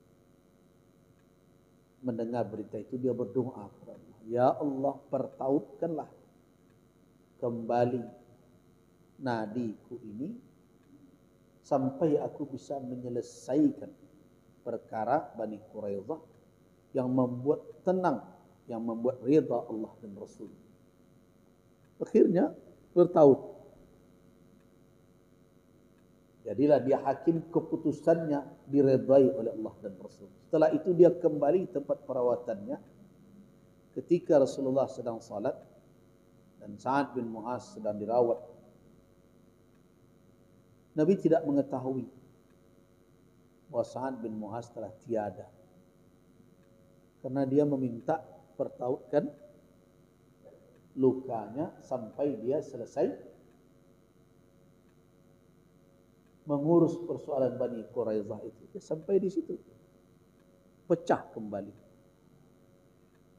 mendengar berita itu, dia berdoa kepada Allah, ya Allah, pertautkanlah kembali nadiku ini sampai aku bisa menyelesaikan perkara Bani Quraidah yang membuat tenang, yang membuat ridha Allah dan Rasul. Akhirnya bertaut. Jadilah dia hakim, keputusannya diredai oleh Allah dan Rasul. Setelah itu dia kembali tempat perawatannya ketika Rasulullah sedang salat dan Sa'ad bin Mu'adz sedang dirawat. Nabi tidak mengetahui bahwa Sa'ad bin Mu'adz telah tiada, karena dia meminta pertautkan lukanya sampai dia selesai mengurus persoalan Bani Quraizah itu. Dia sampai di situ, pecah kembali.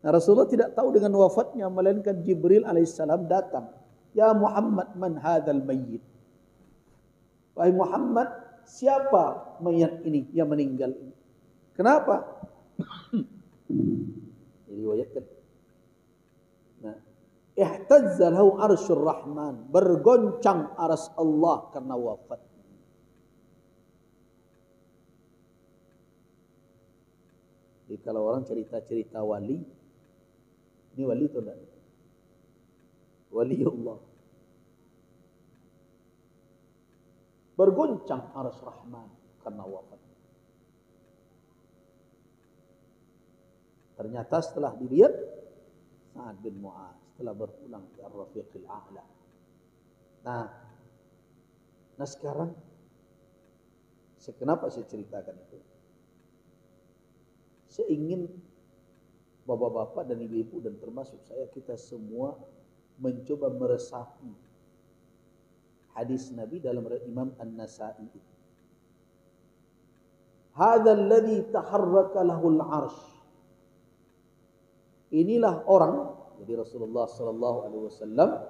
Nah, Rasulullah tidak tahu dengan wafatnya, melainkan Jibril alaihissalam datang. Ya Muhammad, man hadzal mayyit? Wahai Muhammad, siapa mayat ini yang meninggal ini? Kenapa? Diriwayatkan. Nah, ihtazza lahu arsyur rahman, bergoncang arsy Allah karena wafat. Jadi kalau orang cerita-cerita wali, ini wali itu enggak? Waliullah. Bergoncang arsy rahman karena wafat. Ternyata setelah dilihat, Sa'ad bin Mu'az telah berpulang ke Ar-Rafiqil A'la. Nah sekarang, kenapa saya ceritakan itu? Saya ingin bapak-bapak dan ibu-ibu dan termasuk saya, kita semua mencoba meresapi hadis Nabi dalam Imam An-Nasa'i. Hadzal ladzi taharraka lahul 'arsy. Inilah orang, jadi Rasulullah sallallahu alaihi wasallam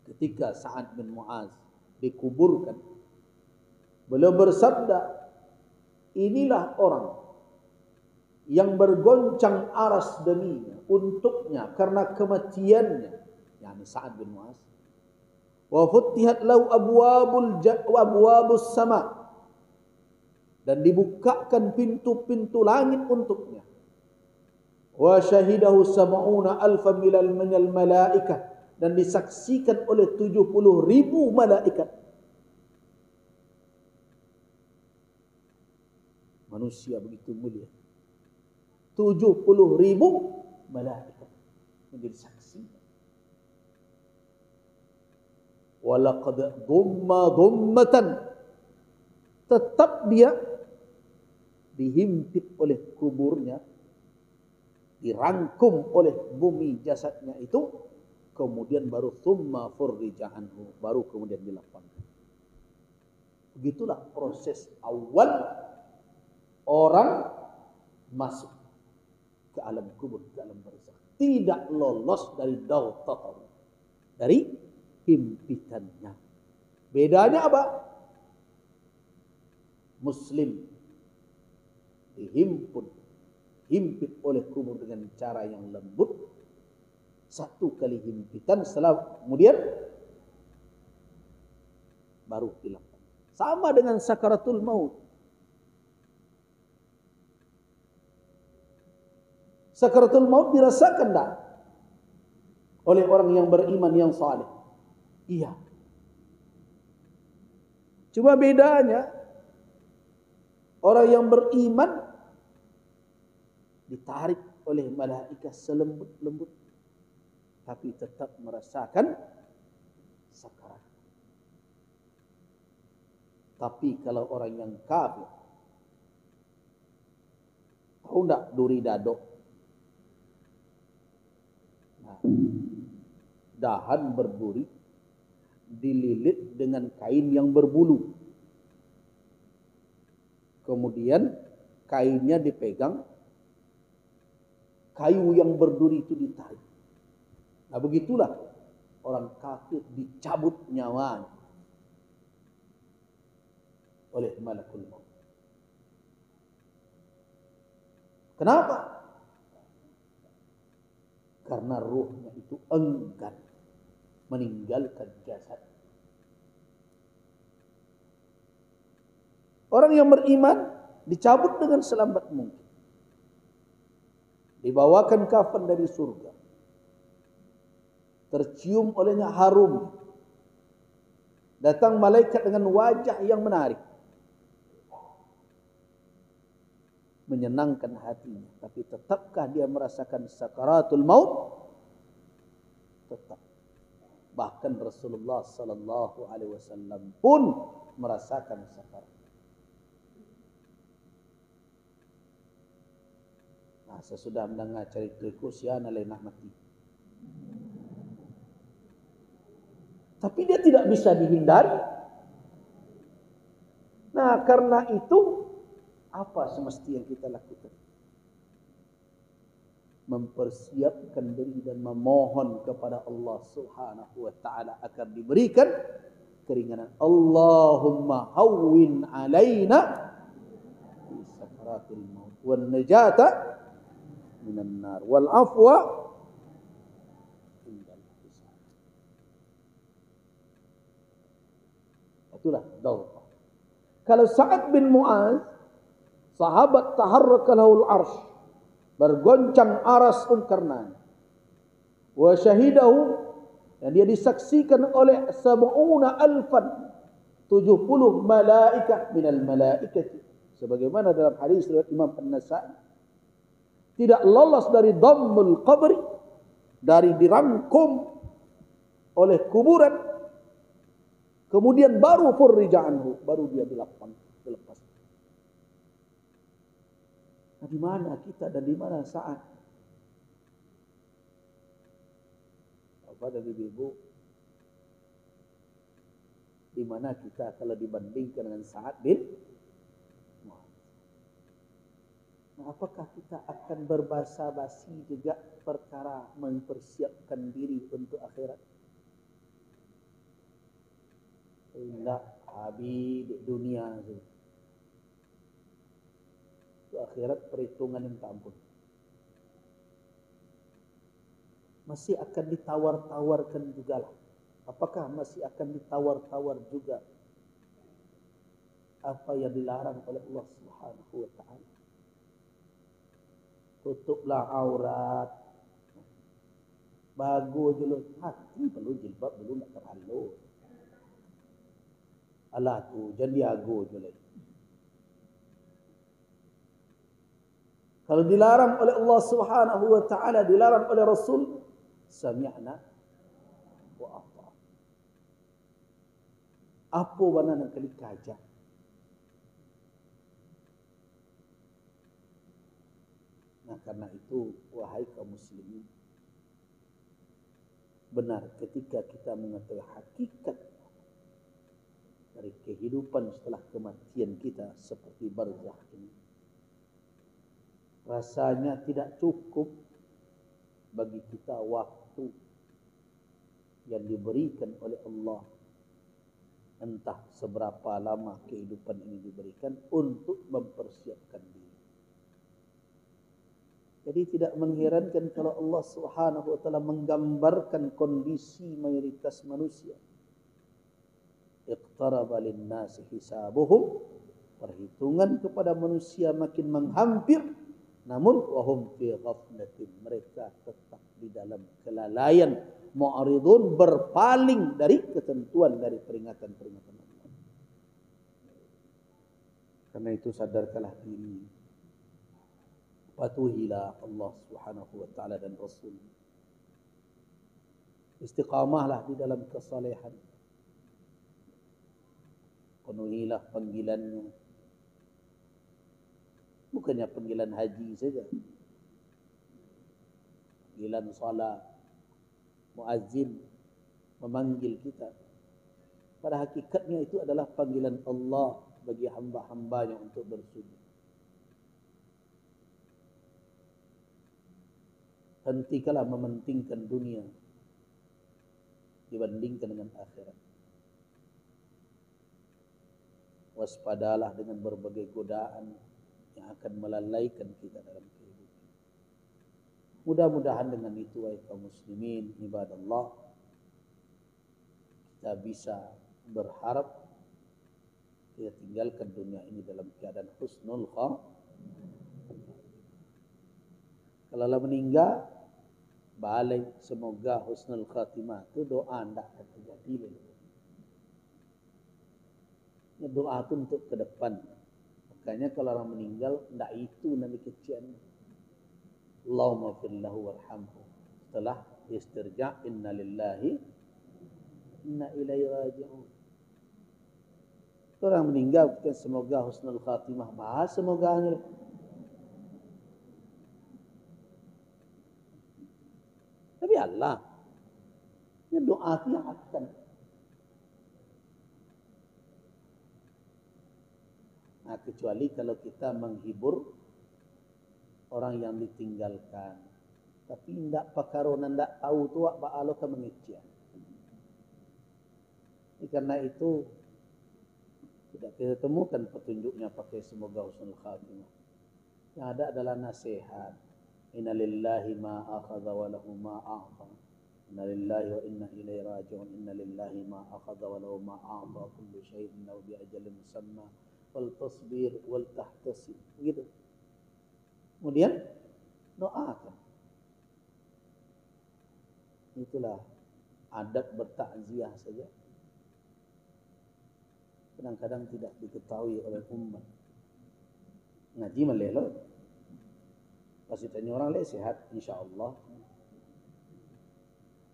ketika Sa'ad bin Mu'az dikuburkan, beliau bersabda, inilah orang yang bergoncang aras deminya untuknya karena kematiannya, yakni Sa'ad bin Mu'az. Wa futtihat lahu abwabus sama, dan dibukakan pintu-pintu langit untuknya. Wa syahidahu sab'una alfan minal malaikah, dan disaksikan oleh 70.000 malaikat. Manusia begitu mulia. 70.000 malaikat menjadi saksi. Walaqad dhummatan, tetap dia dihimpit oleh kuburnya, dirangkum oleh bumi jasadnya itu, kemudian baru thumma furrija anhu, baru kemudian dilapangkan. Begitulah proses awal orang masuk ke alam kubur, ke alam barzakh. Tidak lolos dari dautahu, dari himpitannya. Bedanya apa? Muslim himpit oleh kubur dengan cara yang lembut, satu kali himpitan, setelah kemudian baru dilapangkan. Sama dengan sakaratul maut. Sakaratul maut dirasakan tak oleh orang yang beriman, yang saleh? Iya. Cuma bedanya, orang yang beriman ditarik oleh malaikat selembut-lembut, tapi tetap merasakan sakarat. Tapi kalau orang yang kafir, tahu tak duri dadok? Nah, dahan berduri dililit dengan kain yang berbulu. Kemudian kainnya dipegang, kayu yang berduri itu ditarik. Nah, begitulah orang kafir dicabut nyawanya oleh malakul maut. Kenapa? Karena ruhnya itu enggan meninggalkan jasad. Orang yang beriman dicabut dengan selambat mungkin, dibawakan kafan dari surga, tercium olehnya harum, datang malaikat dengan wajah yang menarik, menyenangkan hatinya. Tapi tetapkah dia merasakan sakaratul maut? Tetap. Bahkan Rasulullah sallallahu alaihi wasallam pun merasakan sakarat. Nah, Sesudah mendengar ceritaku, siana lain nak mati. Tapi dia tidak bisa dihindari. Nah, karena itu, apa semestinya yang kita lakukan? Mempersiapkan diri dan memohon kepada Allah Subhanahu wa ta'ala agar diberikan keringanan. Allahumma hawwin alaina fi sakaratil maut wan najata minan nar wal afwa indal hisab. Itulah doa. Kalau Sa'ad bin Mu'az, sahabat taharraka lahul arsh, bergoncang aras karena wa syahidahu, dan dia disaksikan oleh 70,000 70 malaikah minal malaikati, sebagaimana dalam hadis riwayat Imam An-Nasa'i, tidak lolos dari dhammul qabri, dari dirangkum oleh kuburan, kemudian baru furrija anhu, baru dia dilepas. Nah, di mana kita dan di mana Sa'ad? Bapak dan ibu, di mana kita kalau dibandingkan dengan Sa'ad bin Mu'adz? Nah, apakah kita akan berbasa-basi juga perkara mempersiapkan diri untuk akhirat? Enggak, habis di dunia itu. Akhirat perhitungan yang tak ampun. Masih akan ditawar-tawarkan juga lah. Apakah masih akan ditawar-tawar juga apa yang dilarang oleh Allah Subhanahu wa ta'ala? Tutuplah aurat. Bagus dulu. Hati perlu jilbab dulu nak terhalu. Alah tu jadi agu dulu. Kalau dilarang oleh Allah Subhanahu wa ta'ala, dilarang oleh Rasul, sami'na wa ata'na. Apa mana nak kali kajak? Nah, karena itu, wahai kaum muslimin, benar ketika kita mengetahui hakikat dari kehidupan setelah kematian kita seperti barzakh ini, rasanya tidak cukup bagi kita waktu yang diberikan oleh Allah, entah seberapa lama kehidupan ini diberikan, untuk mempersiapkan diri. Jadi tidak mengherankan kalau Allah Subhanahu wa ta'ala menggambarkan kondisi mayoritas manusia. Iqtaraba lin-nasi hisabuhum, perhitungan kepada manusia makin menghampir. Namun wahum fi ghaflatin, mereka tetap di dalam kelalaian, mu'ridun, berpaling dari ketentuan, dari peringatan-peringatan Allah. Karena itu sadarkanlah diri, patuhilah Allah Subhanahu wa ta'ala dan Rasul. Istiqamahlah di dalam kesalehan. Penuhilah panggilannya. Bukannya panggilan haji saja. Panggilan salat. Muazzin memanggil kita. Pada hakikatnya itu adalah panggilan Allah bagi hamba-hambanya untuk bersujud. Hentikanlah mementingkan dunia dibandingkan dengan akhirat. Waspadalah dengan berbagai godaan yang akan melalaikan kita dalam kehidupan. Mudah-mudahan dengan itu, wahai kaum muslimin, ibadallah, kita bisa berharap kita tinggalkan dunia ini dalam keadaan husnul khatimah. Kalau meninggal, balik semoga husnul khatimah itu doa tidak akan terjadi. Doa itu untuk ke depan. Makanya kalau orang meninggal, tidak itu nanti kecian. Allahumma firlahu warhamhu. Setelah istirja, inna lillahi, inna ilaihi raji'un. Orang meninggal, semoga husnul khatimah. Bahas semoga. lah. Ya doa itu yang akan. Nah, kecuali kalau kita menghibur orang yang ditinggalkan. Tapi tidak pakaronan, tidak tahu tu apa alo ke mengecian. Karena itu tidak kita temukan petunjuknya pakai semoga husnul khatimah. Yang ada adalah nasihat. Inna lillahi ma akhadha wa lahu ma a'ta. Inna lillahi wa inna ilaihi raji'un. Inna lillahi ma akhadha wa lahu ma a'ta. Kullu syai'in lahu bi ajalin musamma. Wal tasbir wal tahtasib. Begitu. Kemudian doakan. Itulah adab bertakziah saja. Kadang-kadang tidak diketahui oleh umat. Ngaji melelo. Pasti tanya orang lain sehat, insyaAllah.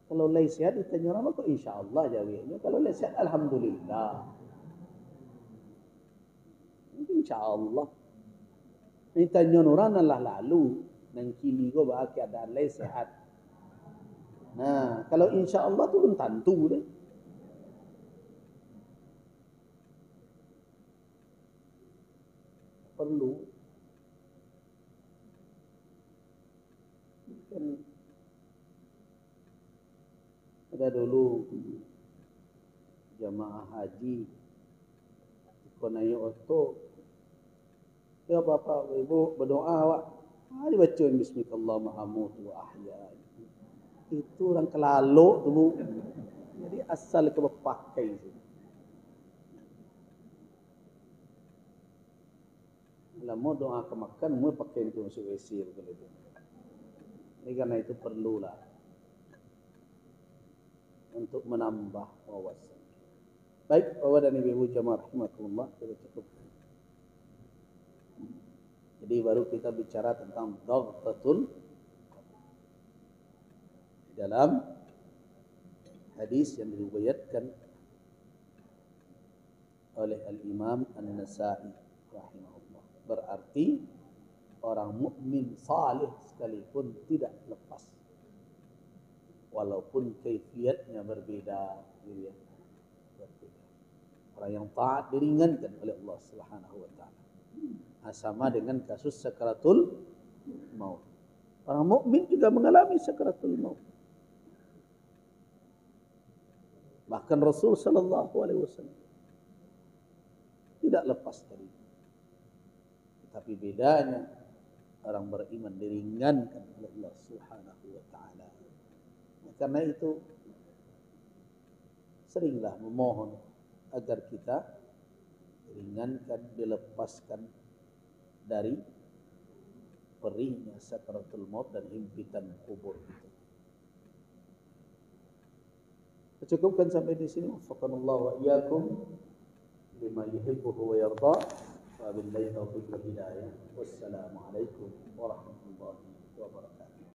Kalau lain sehat, ditanya orang kok insyaAllah jawabnya. Kalau lain sehat, alhamdulillah. InsyaAllah. Ini tanya orang Allah lalu. Nang kini ko ba keadaan lain sehat. Nah, kalau insyaAllah tu pun tentu deh. Perlu kan ada dulu jamaah haji konayo oto ya bapak ibu berdoa wak dibaca bismillah mahamud wa ahya itu orang kelalo tu jadi asal ke pakai itu. Kalau mau doa ke makan, mau pakai itu masuk WC betul itu. Ini karena itu perlulah untuk menambah wawasan. Baik, Bapak dan Ibu jamaah rahimakumullah, sudah cukup. Jadi baru kita bicara tentang dhaghtatul dalam hadis yang diriwayatkan oleh Al-Imam An-Nasa'i rahimahullah. Berarti orang mukmin salih sekalipun tidak lepas, walaupun kaifiatnya berbeda, berbeda. Orang yang taat diringankan oleh Allah Subhanahu wa taala. Sama dengan kasus sakaratul maut. Orang mukmin juga mengalami sakaratul maut. Bahkan Rasul sallallahu alaihi wasallam tidak lepas dari itu. Tapi bedanya orang beriman diringankan oleh Allah Subhanahu wa taala. Karena itu seringlah memohon agar kita diringankan, dilepaskan dari perihnya sakaratul maut dan himpitan kubur itu. Cukupkan sampai di sini. Wafaqanallahu wa iyyakum lima yuhibbuhu wa yarda. Wabillahi taufiq wal hidayah. Wassalamualaikum warahmatullahi wabarakatuh.